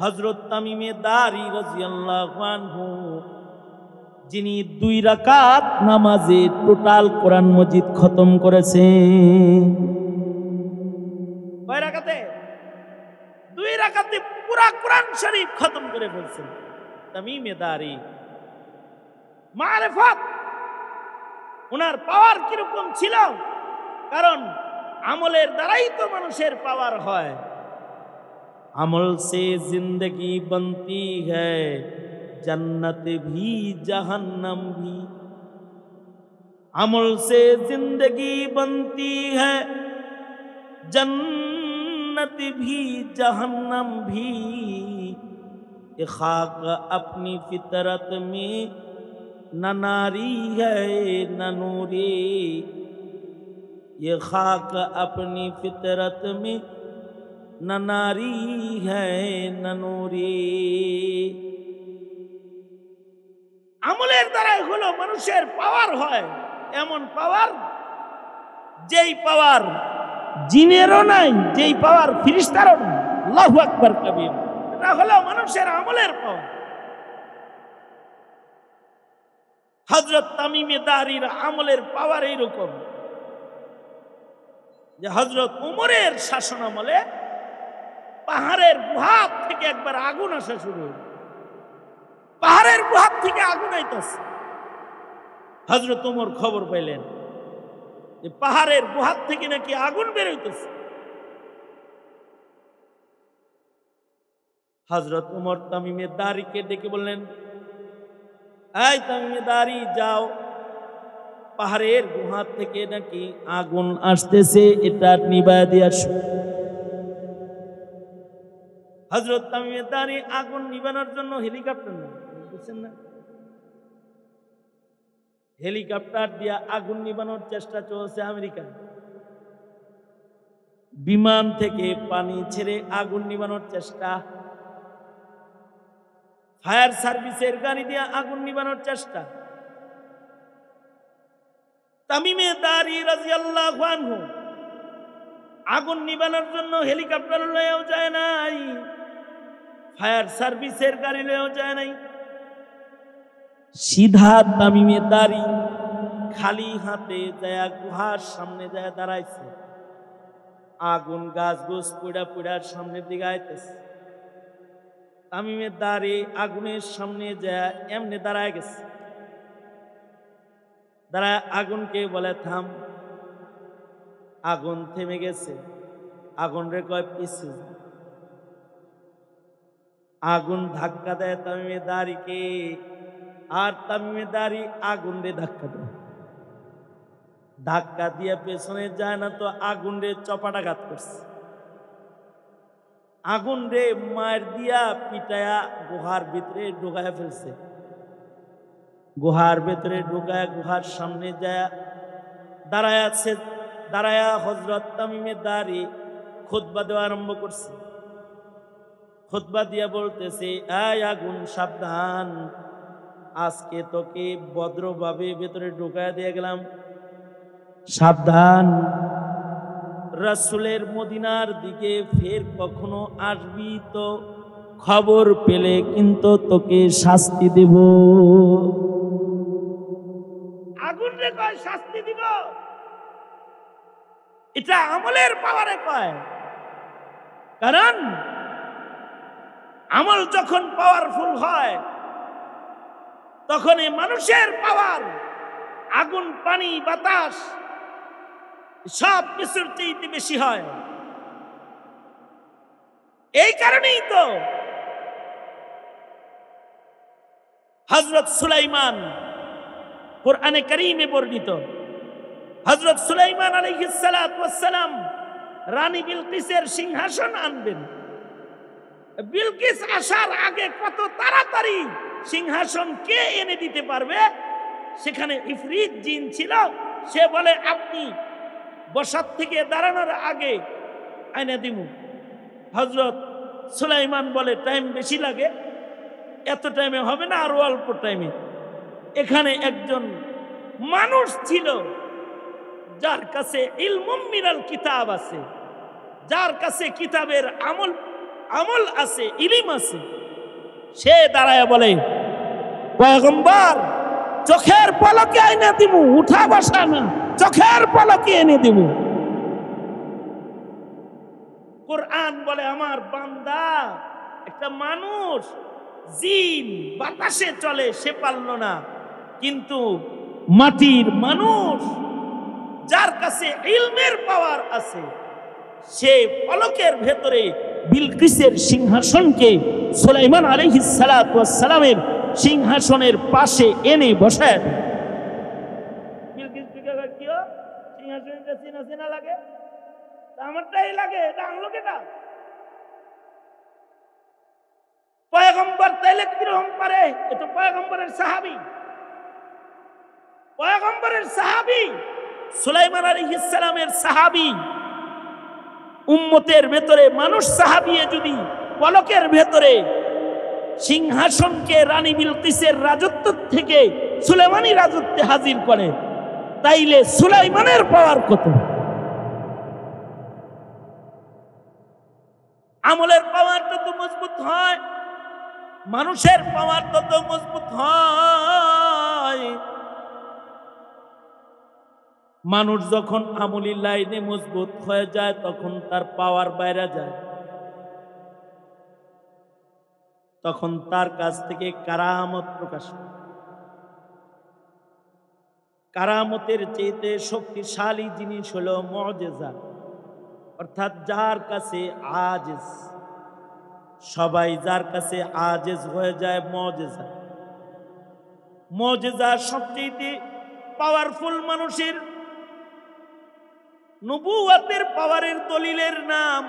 হযরত তামিমে দারি রাদিয়াল্লাহু আনহু, যিনি 2 রাকাত নামাজে টোটাল কোরআন মজিদ খতম করেছেন। কয় রাকাতে? 2 রাকাতে পুরা কোরআন শরীফ খতম করে ফেলছেন তামিমে দারি। মারিফত ওনার পাওয়ার কিরকম ছিল? কারণ আমলের দ্বারাই তো মানুষের পাওয়ার হয়। আমল সে জিন্দগি বনতি হ্যায়, जन्नत भी जहन्नम भी। अमल से जिंदगी बनती है, जन्नत भी जहन्नम भी। ये खाक अपनी फितरत में न नारी है न नूरी, ये खाक अपनी फितरत में न नारी है न नूरी। আমলের দ্বারাই হলো মানুষের পাওয়ার হয়, এমন পাওয়ার যেই পাওয়ার জিনেরও নাই, যেই পাওয়ার ফেরেশতারও নাই। আল্লাহু আকবার কবীর। এটা হলো মানুষের আমলের পাওয়ার। হযরত তামিমে দারির আমলের পাওয়ার এইরকম যে হযরত উমরের শাসন আমলে পাহাড়ের গুহা থেকে একবার আগুন আসা শুরু হলো। পাহাড়ের গুহা থেকে আগুন আইতেছে। হযরত ওমর খবর পাইলেন যে পাহাড়ের গুহা থেকে নাকি আগুন বের হইতেছে। হযরত ওমর তামিমে দারিকে ডেকে বললেন, এই তামিমে দারি, যাও, পাহাড়ের গুহা থেকে নাকি আগুন আসতেছে, এটা নিভায়া দিয়ে আসো। হযরত তামিমে দারি আগুন নিভানোর জন্য হেলিকপ্টার নেন, বুঝছেন না? হেলিকপ্টার দিয়া আগুন নিভানোর চেষ্টা চলছে আমেরিকায়। বিমান থেকে পানি ছেড়ে আগুন নিভানোর চেষ্টা, ফায়ার সার্ভিসের গাড়ি দিয়ে আগুন নিভানোর চেষ্টা। তামিমে দারি রাদিয়াল্লাহু আনহু আগুন নিভানোর জন্য হেলিকপ্টার লয়েও যায় নাই, ফায়ার সার্ভিসের গাড়ি লয়েও যায় নাই। সিধা তামিমে দারি খালি হাতে যায় গুহার সামনে যায় দাঁড়াইছে। আগুন গাছ গোছ পুড়া পুড়ার সামনের দিকে আইতেছে। তামিমে দারি আগুনের সামনে যায় এমনি দাঁড়ায় গেছে। দাঁড়ায় আগুনকে বলে, থাম। আগুন থেমে গেছে। আগুন রে কয়, পিছে। আগুন ধাক্কা দেয় তামিমে দারিকে, আর তামিমে দারি আগুন রে ধাক্কা দেয়। ধাক্কা দিয়ে পেছনে যায় না তো আগুন রে চপাটাঘাত করছে। আগুন রে মার দিয়া পিটায়া গুহার ভিতরে ঢুকায় ফেলছে। গুহার ভেতরে ঢুকায় গুহার সামনে যায় দাঁড়ায় আছে। দাঁড়ায়া হযরত তামিমে দারি খুতবা দেওয়া আরম্ভ করছে। খুতবা দিয়া বলতেছে, এই আগুন সাবধান, আজকে তোকে ভদ্রভাবে ভেতরে ঢুকায় দিয়ে গেলাম, সাবধান, রাসূলের মদিনার দিকে ফের কখনো আসবি তো খবর পেলে কিন্তু তোকে শাস্তি দেব। আগুন রে কয় শাস্তি দিব, এটা আমলের পাওয়ারে কয়। কারণ আমল যখন পাওয়ারফুল হয় তখন এই মানুষের পাওয়ার, আগুন, পানি, বাতাস সব কিছুর চাইতে বেশি হয়। এই কারণেই তো হযরত সুলাইমান, কোরআনে কারীমে বর্ণিত, হযরত সুলাইমান আলাইহিস সালাতু ওয়াস সালাম রানী বিলকিসের সিংহাসন আনবেন। বিলকিস আসার আগে কত তাড়াতাড়ি সিংহাসন কে এনে দিতে পারবে, সেখানে ইফরিত জিন ছিল। সে বলে, আপনি বসার থেকে দাঁড়ানোর আগে আইনা দিমু। হযরত সুলাইমান বলে, টাইম বেশি লাগে, এত টাইমে হবে না, আরো অল্প টাইমে। এখানে একজন মানুষ ছিল যার কাছে ইলমুম মিনাল কিতাব আছে, যার কাছে কিতাবের আমল আছে, ইলম আছে। সে দাঁড়ায় বলে, পয়গম্বর, চোখের পলকে এনে দিমু, উঠা বসা না, চোখের পলকে এনে দিমু। কোরআন বলে, আমার বান্দা একটা মানুষ, জিন, বাতাসে চলে, সে পারল না, কিন্তু মাটির মানুষ যার কাছে ইলমের পাওয়ার আছে, সে পলকের ভেতরে বিলকিসের সিংহাসনকে সুলাইমান আলাইহিস সালাতু ওয়াস সালামের সিংহাসনের পাশে এনে বসায় দেয়। বিলকিস কি সিংহাসনটা চেনা চেনা লাগে, আমারটাই লাগে, এটা আনলো কেটা? পয়গম্বর তাইলে কিরকম পারে? এ তো পয়গম্বরের সাহাবী, পয়গম্বরের সাহাবী, সুলাইমান আলাইহিস সালামের সাহাবী। উম্মতের ভেতরে মানুষ সাহাবী যদি পলকের ভেতরে সিংহাসনকে রানী বিলকিসের রাজত্ব থেকে সুলাইমানি রাজত্বে হাজির করে, তাইলে সুলাইমানের পাওয়ার কত? আমলের পাওয়ার তত মজবুত হয়, মানুষের পাওয়ার তত মজবুত হয়। মানুষ যখন আমলি লাইনে মজবুত হয়ে যায় তখন তার পাওয়ার বাইরে যায়, তখন তার কাছ থেকে কারামত প্রকাশ পায়। কারামতের চেয়ে শক্তিশালী জিনিস হলো মুজিজা, অর্থাৎ যার কাছে আজেজ, সবাই যার কাছে আজেজ হয়ে যায়, মুজিজা। মুজিজা সবচেয়ে পাওয়ারফুল মানুষের নবুয়তের পাওয়ারের দলিলের নাম।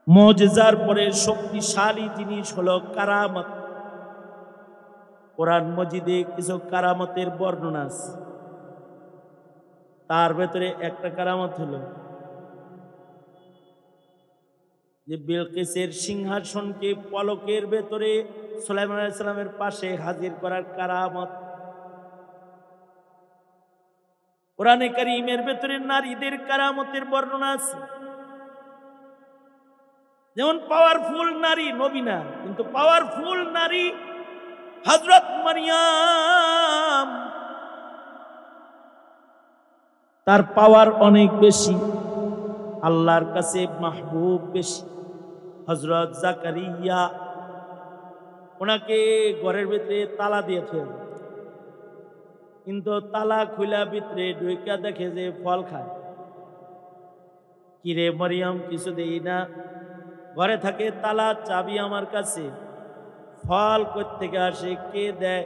মুজিজার পরে শক্তিশালী জিনিস হলো কারামত। কোরআন মজিদে কিছু কারামতের বর্ণনা আছে, তার ভেতরে একটা কারামত হলো যে বিলকিসের সিংহাসনকে পলকের ভেতরে সুলাইমান আলাইহিস সালামের পাশে হাজির করার কারামত। কোরআনে কারীমের ভেতরে নারীদের কারামতের বর্ণনা আছে, যেমন পাওয়ারফুল নারী নবী না, কিন্তু পাওয়ারফুল নারী হযরত মারিয়াম, তার পাওয়ার অনেক বেশি, আল্লাহর কাছে মাহবুব বেশি। হযরত জাকারিয়া, ওনাকে ঘরের ভিতরে তালা দিয়েছে, কিন্তু তালা খুলা ভিতরে ঢুইকা দেখে যে ফল খায়। কিরে মারিয়াম, কিছু দেই না, ঘরে থাকে তালা, চাবি আমার কাছে, ফল কই থেকে আসে, কে দেয়?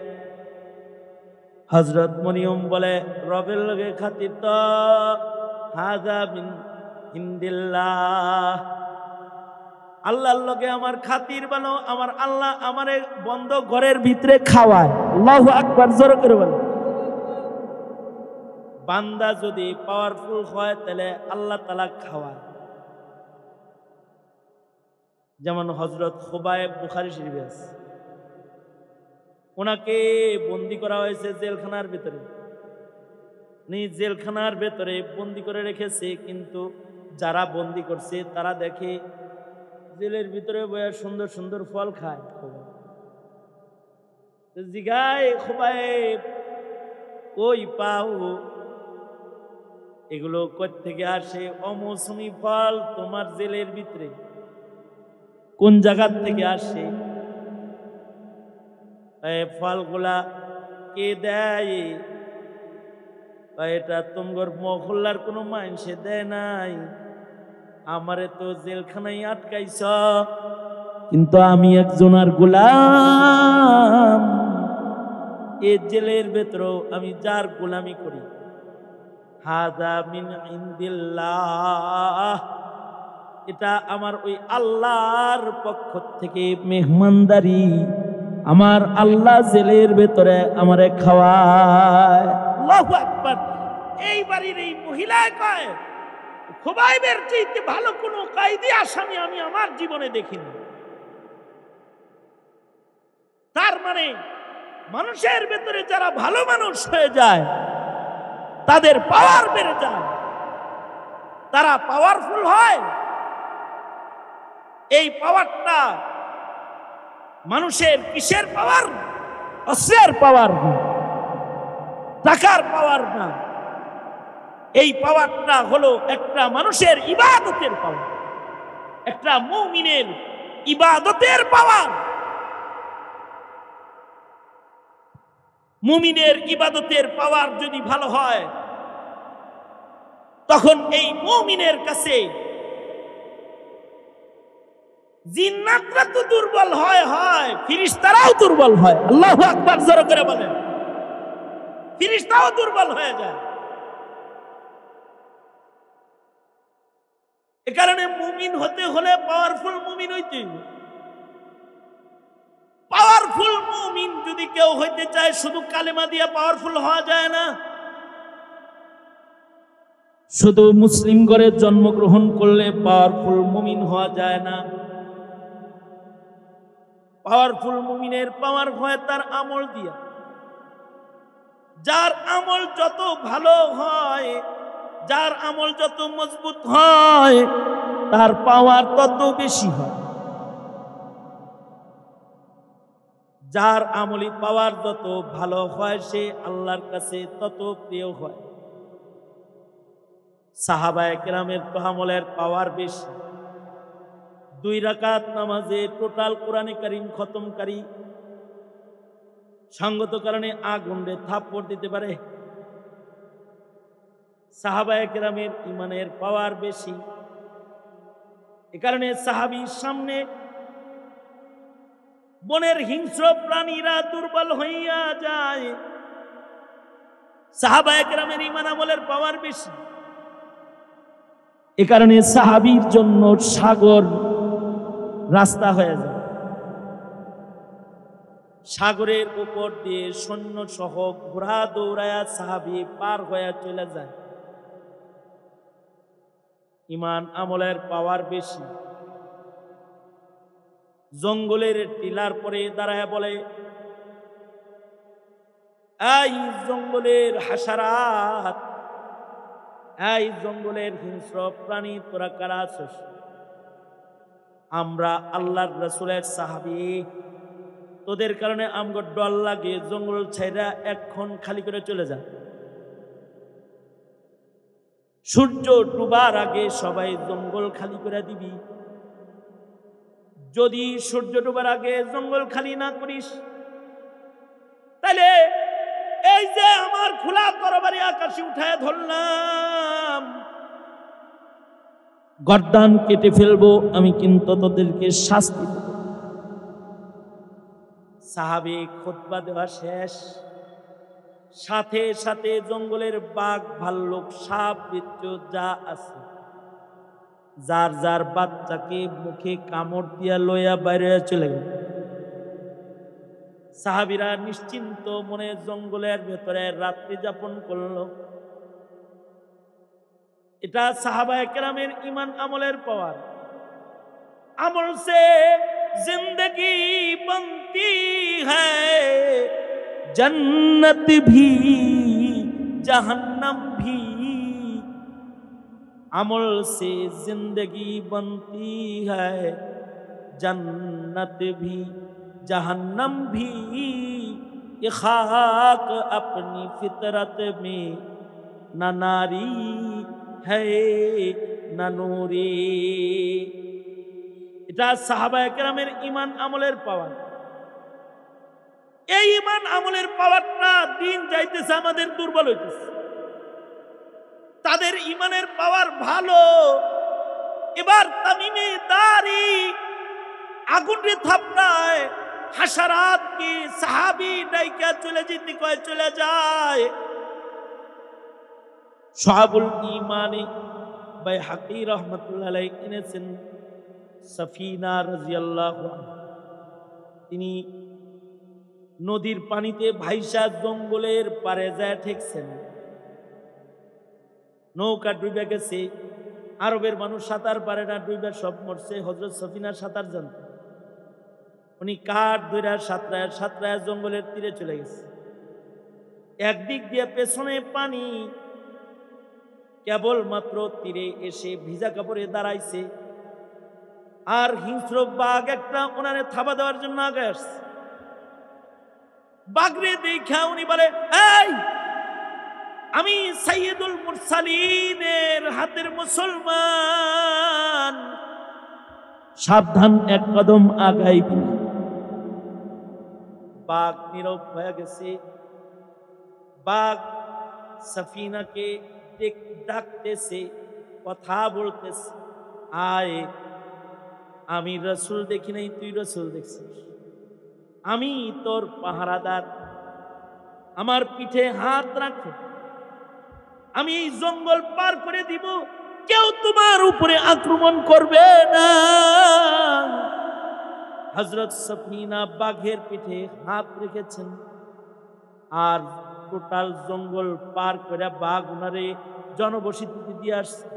হযরত মারিয়াম বলে, রবের লগে খাতির তো, হাযা মিন ইনদিল্লাহ, আল্লাহর লগে আমার খাতির বানো, আমার আল্লাহ আমারে বন্ধ ঘরের ভিতরে খাওয়ায়। আল্লাহু আকবার, জোরে করে বলে। বান্দা যদি পাওয়ারফুল হয় তাহলে আল্লাহ তাআলা খাওয়ায়। যেমন হযরত খুবাইব, বুখারী শরীফে আছে, ওনাকে বন্দি করা হয়েছে জেলখানার ভিতরে। জেলখানার ভেতরে বন্দি করে রেখেছে, কিন্তু যারা বন্দি করছে তারা দেখে জেলের ভিতরে বয়া সুন্দর সুন্দর ফল খায়। জিগায় খুবাইব, কই পাও এগুলো কোথা থেকে আসে? অমৌসুমি ফল তোমার জেলের ভিতরে, কোন জায়গা থেকে আসে? ফলগুলা কে দেয়? এটা তোমার মহল্লার কোনো মানুষে দেয় নাই, আমারে তো জেলখানায় আটকাইছ, কিন্তু আমি একজন আর গোলাম, এই জেলের ভেতরেও আমি যার গোলামি করি। হাদা মিন ইনদিল্লাহ, এটা আমার ওই আল্লাহর পক্ষ থেকে মেহমানদারি, আমার আল্লাহ জেলের ভেতরে আমারে খাওয়ায়। আল্লাহু আকবার। এই বাড়ির এই মহিলায় কয়, খুবাইবের চাইতে ভালো কোনো কায়দি আসামি আমি আমার জীবনে দেখিনি। তার মানে মানুষের ভেতরে যারা ভালো মানুষ হয়ে যায় তাদের পাওয়ার বেড়ে যায়, তারা পাওয়ারফুল হয়। এই পাওয়ারটা মানুষের কিসের পাওয়ার? অস্ত্রের পাওয়ার না, টাকার পাওয়ার না। এই পাওয়ারটা হলো একটা মানুষের ইবাদতের পাওয়ার, একটা মুমিনের ইবাদতের পাওয়ার। মুমিনের ইবাদতের পাওয়ার যদি ভালো হয়, তখন এই মুমিনের কাছে জিন্নাতরা তো দুর্বল হয়, ফেরেশতারাও দুর্বল হয়। আল্লাহু আকবার, জোরে করে বলেন। ফেরেশতাও দুর্বল হয়ে যায়। এ কারণে মুমিন হতে হলে পাওয়ারফুল মুমিন হইতে হবে। পাওয়ারফুল মুমিন যদি কেউ হইতে চায়, শুধু কালেমা দিয়া পাওয়ারফুল হওয়া যায় না। শুধু মুসলিম ঘরে জন্মগ্রহণ করলে পাওয়ারফুল মুমিন হওয়া যায় না। পাওয়ারফুল মুমিনের পাওয়ার হয় তার আমল দিয়া। যার আমল যত ভালো হয়, যার আমল যত মজবুত হয়, তার পাওয়ার তত বেশি হয়। যার আমলি পাওয়ার যত ভালো হয়, সে আল্লাহর কাছে তত প্রিয় হয়। সাহাবায়ে কেরামের তো আমলের পাওয়ার বেশি। 2 রাকাত নামাজে টোটাল কোরআনে কারীম খতমকারী সঙ্গত কারণে আগুনে থাপ্পড় দিতে পারে। সাহাবায়ে কেরামের ইমানের পাওয়ার বেশি। এ কারণে সাহাবীর সামনে বনের হিংস্র প্রাণীরা দুর্বল হইয়া যায়। সাহাবায়ে কেরামের ঈমান আমলের পাওয়ার বেশি। এ কারণে সাহাবীর জন্য সাগর রাস্তা হয়ে যায়। সাগরের উপর দিয়ে সৈন্য সহ ঘোড়া দৌড়ায়া সাহাবী পার হয়ে চলে যায়। ঈমান আমলের পাওয়ার বেশি। জঙ্গলের টিলার পরে দাঁড়ায় বলে, এই জঙ্গলের হাসারাত, এই জঙ্গলের হিংস্র প্রাণী, তোরা কারা আছিস? আমরা আল্লাহর রাসূলের সাহাবী, তোদের কারণে আমগো ডর লাগে, জঙ্গল ছাইরা এখন খালি করে চলে যা। সূর্য ডুবার আগে সবাই জঙ্গল খালি করে দিবি। যদি সূর্য ডুবার আগে জঙ্গল খালি না করিস, তাহলে এই যে আমার খোলা তরবারি আকাশে উঠায় ধরলাম, গর্দান কেটে ফেলবো আমি, কিন্তু তোদেরকে শাস্তি দেব। সাহাবী খুতবা দেওয়া শেষ, সাথে সাথে জঙ্গলের বাঘ, ভাল্লুক, সাপ, বিচ্ছু যা আছে, যার যার বাচ্চাকে মুখে কামড় দিয়া লইয়া বাইরে চলে গেল। সাহাবীরা নিশ্চিন্ত মনে জঙ্গলের ভেতরে রাত্রি যাপন করলো। এটা সাহাবায়ে কেরামের ঈমান আমলের পাওয়ার। अमल से जिंदगी बनती है, जन्नत भी जहन्नम भी। अमल से जिंदगी बनती है, जन्नत भी जहन्नम भी। ये खाक अपनी फितरत में न नारी है न नूरी। এটা সাহাবায়ে কেরামের ঈমান আমলের পাওয়ার। এই ঈমান আমলের পাওয়ারটা দিন যাইতেছে আমাদের দুর্বল হইতেছে। তাদের ঈমানের পাওয়ার ভালো। এবার তামিমে দারি আগুনে থাপড়ায় হাসারাত কি সাহাবী ডাইকা চলে যেতে কয় চলে যায়। শাহাবুল ঈমানে বাইহাকী রাহমাতুল্লাহ আলাইহি এনেছেন সাফিনা রাদিয়াল্লাহু আনহা। তিনি নদীর পানিতে ভাইসা জঙ্গলের পারে যায় ঠেকছেন। নৌকা ডুবে গেছে। আরবের মানুষ সাঁতার পারে না, ডুবে সব মরছে। হযরত সাফিনা সাঁতার জানতেন। উনি কাঠ ধরে সাঁতরায় সাঁতরায় জঙ্গলের তীরে চলে গেছে। একদিক দিয়ে পেছনে পানি, কেবলমাত্র তীরে এসে ভিজা কাপড়ে দাঁড়াইছে। আর হিংস্র বাঘ একটা ওনারে থাবা দেওয়ার জন্য আগে আসছে। বাঘরে দেখা উনি বলে, এই আমি সাইয়্যিদুল মুরসালিনের হাতের মুসলমান, সাবধান, এক কদম আগাইবি না। বাঘ নীরব হয়ে গেছে। বাঘ সাফিনাকে ডাকতেছে, কথা বলতেছে, আয়, আমি রাসূল দেখি নাই, তুই রাসূল দেখছিস। আমি তোর পাহারাদার, আমার পিঠে হাত রাখো, আমি এই জঙ্গল পার করে দিব, কেউ তোমার উপরে আক্রমণ করবে না। হযরত সাফিনা বাঘের পিঠে হাত রেখেছেন। আর টোটাল জঙ্গল পার করে বাঘ উনারে জনবসতিতে দিয়ে আসছে।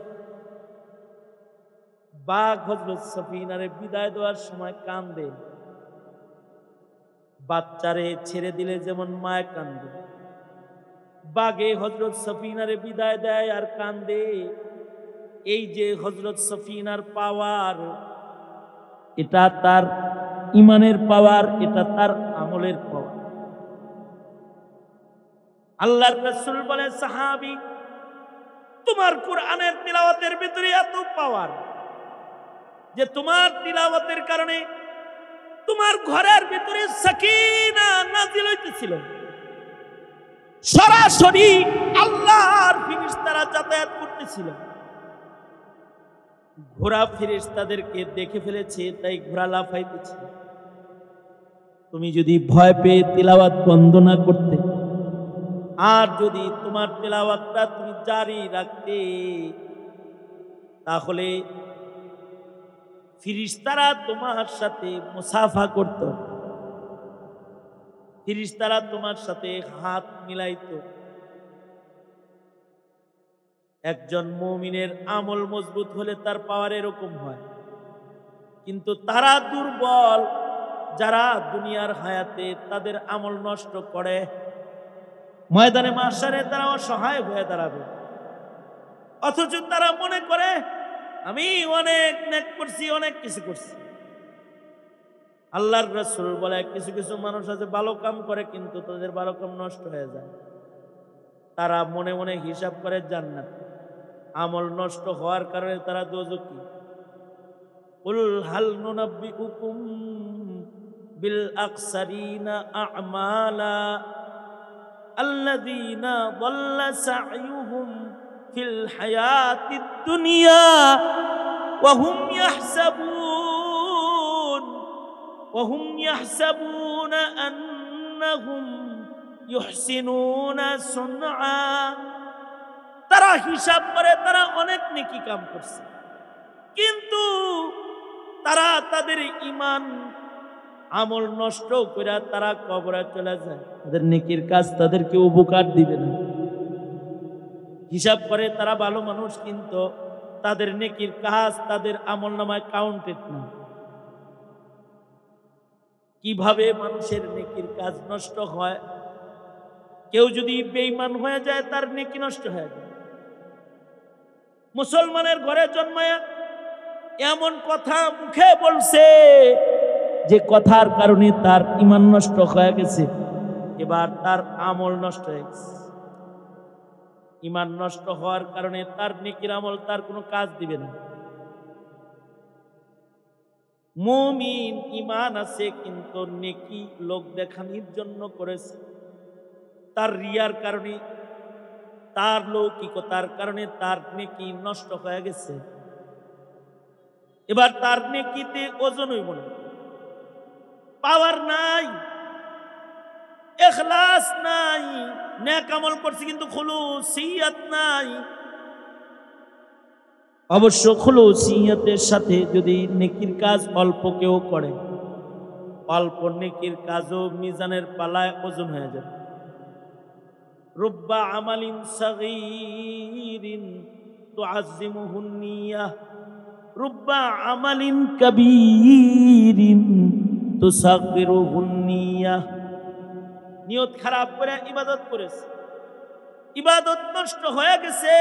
বাঘ হযরত সাফিনারে বিদায় দেওয়ার সময় কান্দে। বাচ্চারে ছেড়ে দিলে যেমন মায় কান্দে, বাঘে হযরত সাফিনারে বিদায় দেয় আর কান্দে। এই যে হযরত সাফিনার পাওয়ার, এটা তার ঈমানের পাওয়ার, এটা তার আমলের পাওয়ার। আল্লাহর রাসূল বলে, সাহাবী, তোমার কোরআনের তিলাওয়াতের ভিতরে এত পাওয়ার যে তোমার তিলাওয়াতের কারণে তোমার ঘরের ভিতরে সাকিনা নাজিল হইতেছিল। সরাসরি আল্লাহর ফেরেশতারা যাতায়াত করতেছিল। ঘোড়া ফেরেশতাদেরকে দেখে ফেলেছে, তাই ঘোড়া লাফাইতেছে। তুমি যদি ভয় পেয়ে তিলাওয়াত বন্ধ না করতে, আর যদি তোমার তিলাওয়াতটা তুমি জারি রাখতে, তাহলে ফেরেশতারা তোমার সাথে মুসাফা করত, ফেরেশতারা তোমার সাথে হাত মিলাইতো। একজন মুমিনের আমল মজবুত হলে তার পাওয়ার এরকম হয়। কিন্তু তারা দুর্বল যারা দুনিয়ার হায়াতে তাদের আমল নষ্ট করে, ময়দানে মাহশারে তারা অসহায় হয়ে দাঁড়াবে। অথচ তারা মনে করে আমি অনেক নেক করছি, অনেক কিছু করছি। আল্লাহর রাসূল বলে, কিছু কিছু মানুষ আছে ভালো কাম করে কিন্তু তাদের ভালো কাম নষ্ট হয়ে যায়। তারা মনে মনে হিসাব করে জান্নাত, আমল নষ্ট হওয়ার কারণে তারা দোজখী। কুল হাল নুনাব্বিউকুম বিল আকসারিনা আমালা আল্লাযীনা দাল্লা সা'য়ুহুম ফিল হায়াতিদ দুনিয়া ওয়া হুম ইয়াহসাবুনা আন্নাহুম ইউহসিনুনা সুনআ। তারা হিসাব করে তারা অনেক নেকি কাম করছে, কিন্তু তারা তাদের ঈমান আমল নষ্ট করে তারা কবরে চলে যায়। তাদের নেকির কাজ তাদেরকে উপকার দিবে না। হিসাব করে তারা ভালো মানুষ, কিন্তু তাদের নেকির কাজ তাদের আমল নামায় কাউন্টেড না। কিভাবে মানুষের নেকির কাজ নষ্ট হয়। কেউ যদি বেঈমান হয়ে যায় তার নেকি নষ্ট হয়ে যায়। মুসলমানের ঘরে জন্মায় এমন কথা মুখে বলছে যে কথার কারণে তার ঈমান নষ্ট হয়ে গেছে, এবার তার আমল নষ্ট হয়ে গেছে। ঈমান নষ্ট হওয়ার কারণে তার নেকির আমল তার কোনো কাজ দিবে না। মুমিন ঈমান আছে কিন্তু নেকি লোক দেখানোর জন্য করেছে, তার রিয়ার কারণে, তার লৌকিকতার কারণে তার নেকি নষ্ট হয়ে গেছে। এবার তার নেকিতে ওজন হইব না, পাওয়ার নাই, ইখলাস নাই, নেক আমল করছে কিন্তু খুলুসিয়ত নাই। অবশ্য খুলুসিয়তের সাথে যদি নেকির কাজ অল্প কেউ করে, অল্প নেকির কাজও মিজানের পালায় ওজন হয়ে যাবে। রুব্বা আমালিন সাগীরিন তুআজ্জিমুহুন নিয়াহ, রুব্বা আমালিন কাবীরিন তুসাগগিরুহুন নিয়াহ। নিয়ত খারাপ করে ইবাদত করেছে, ইবাদত নষ্ট হয়ে গেছে।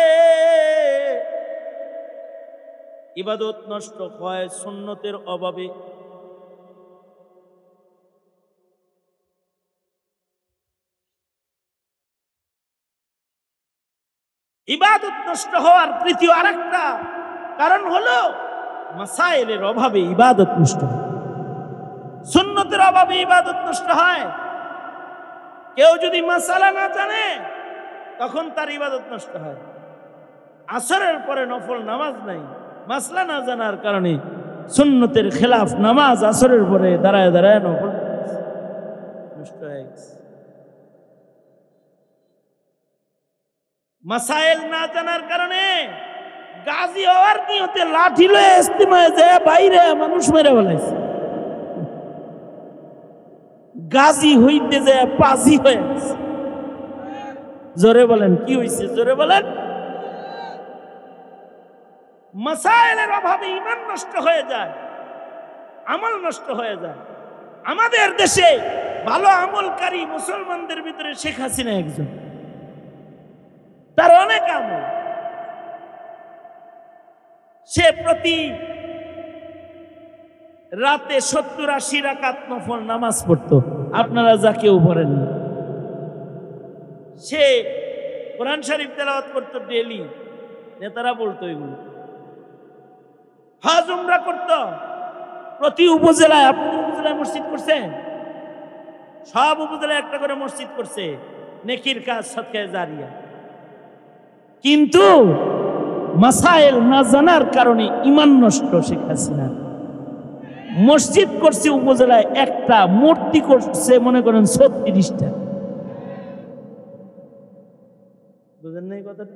ইবাদত নষ্ট হয় সুন্নতের অভাবে। ইবাদত নষ্ট হওয়ার তৃতীয় আরেকটা কারণ হলো মাসাইলের অভাবে ইবাদত নষ্ট হয়, সুন্নতের অভাবে ইবাদত নষ্ট হয়। কেউ যদি মাসালা না জানে তখন তার ইবাদত নষ্ট হয়। আসরের পরে নফল নামাজ নাই, মাসলা না জানার কারণে সুন্নতের খেলাফ নামাজ আসরের পরে দাঁড়ায় দাঁড়ায় নফল নষ্ট হয়ে গেছে। মাসাইল না জানার কারণে গাজী হওয়ার নিয়তে লাঠি লয়ে ইস্তেমায় যায় বাইরে মানুষ মেরে ফেলাইছে, গাজী হইতে যায় পাজি হয়ে গেছে। জোরে বলেন কি হইছে, জোরে বলেন। মাসাইলের অভাবে ঈমান নষ্ট হয়ে যায়, আমল নষ্ট হয়ে যায়। আমাদের দেশে ভালো আমলকারী মুসলমানদের ভিতরে শেখ হাসিনা একজন, তার অনেক আমল। সে প্রতি রাতে 70-80 রাকাত নফল নামাজ পড়তো, আপনারা যা কেউ পড়েন। সে কোরআন শরীফ তেলাওয়াত করতো ডেইলি, নেতারা বলতো এগুলো। হজ উমরা করতো প্রতি উপজেলায়। আপনি উপজেলায় মসজিদ করছে, সব উপজেলায় একটা করে মসজিদ করছে, নেকির কাজ সদকায়ে জারিয়া। কিন্তু মাসাইল না জানার কারণে ঈমান নষ্ট শেখ হাসিনা। মসজিদ করছে উপজেলায় একটা, মূর্তি করছে মনে করেন 36টা। বুঝেন না এই কথাটা?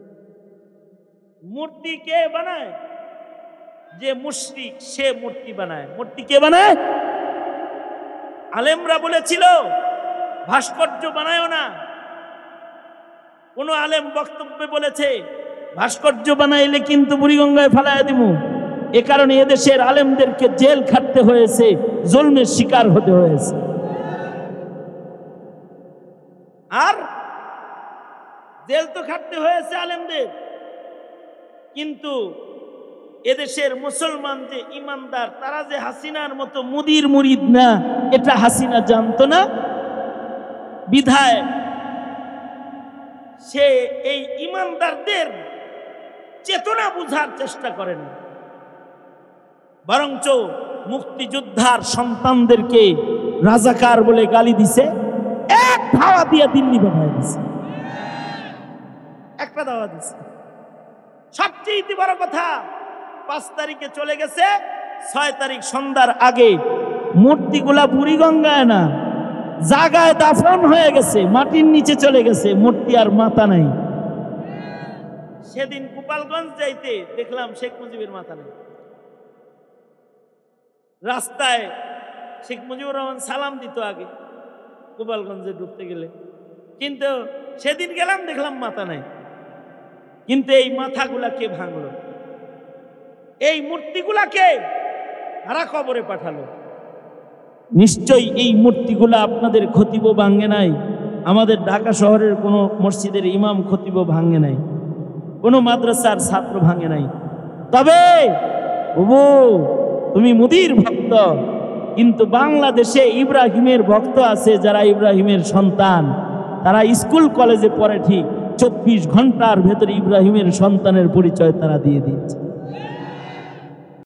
মূর্তি কে বানায়? যে মুশরিক সে মূর্তি বানায়। মূর্তি কে বানায়? আলেমরা বলেছিল ভাস্কর্য বানায়ও না। কোন আলেম বক্তব্যে বলেছে ভাস্কর্য বানাইলে কিন্তু বুড়িগঙ্গায় ফালাইয়া দিব। এ কারণে এদেশের আলেমদেরকে জেল খাটতে হয়েছে, জুলমের শিকার হতে হয়েছে। আর জেল তো খাটতে হয়েছে আলেমদের, কিন্তু এদেশের মুসলমান যে ইমানদার তারা যে হাসিনার মতো মুদির মুরিদ না, এটা হাসিনা জানতো না। বিধায় সে এই ইমানদারদের চেতনা বুঝার চেষ্টা করেন, বরঞ্চ মুক্তিযোদ্ধার সন্তানদেরকে রাজাকার বলে গালি দিছে, এক ধাওয়া দিয়ে দিল্লি পাঠিয়ে দিছে। একটা ধাওয়া দিছে। সবচেয়ে বড় কথা, 5 তারিখে চলে গেছে, 6 তারিখ সন্ধ্যার আগে মূর্তিগুলা বুড়িগঙ্গায় না, জায়গায় দাফন হয়ে গেছে, মাটির নিচে চলে গেছে, মূর্তি আর মাথা নাই। সেদিন গোপালগঞ্জ যাইতে দেখলাম শেখ মুজিবের মাথা নেই। রাস্তায় শেখ মুজিবুর রহমান সালাম দিত আগে গোপালগঞ্জে ঢুকতে গেলে, কিন্তু সেদিন গেলাম দেখলাম মাথা নাই। কিন্তু এই মাথাগুলা কে ভাঙলো? এই মূর্তিগুলাকে কারা কবরে পাঠালো? নিশ্চয়ই এই মূর্তিগুলো আপনাদের খতিবও ভাঙে নাই, আমাদের ঢাকা শহরের কোনো মসজিদের ইমাম খতিবও ভাঙে নাই, কোনো মাদ্রাসার ছাত্র ভাঙে নাই। তবে বাবু, তুমি মুদির ভক্ত, কিন্তু বাংলাদেশে ইব্রাহিমের ভক্ত আছে, যারা ইব্রাহিমের সন্তান, তারা স্কুল কলেজে পড়ে ঠিক, 24 ঘন্টার ভেতরে ইব্রাহিমের সন্তানের পরিচয় তারা দিয়ে দিয়েছে।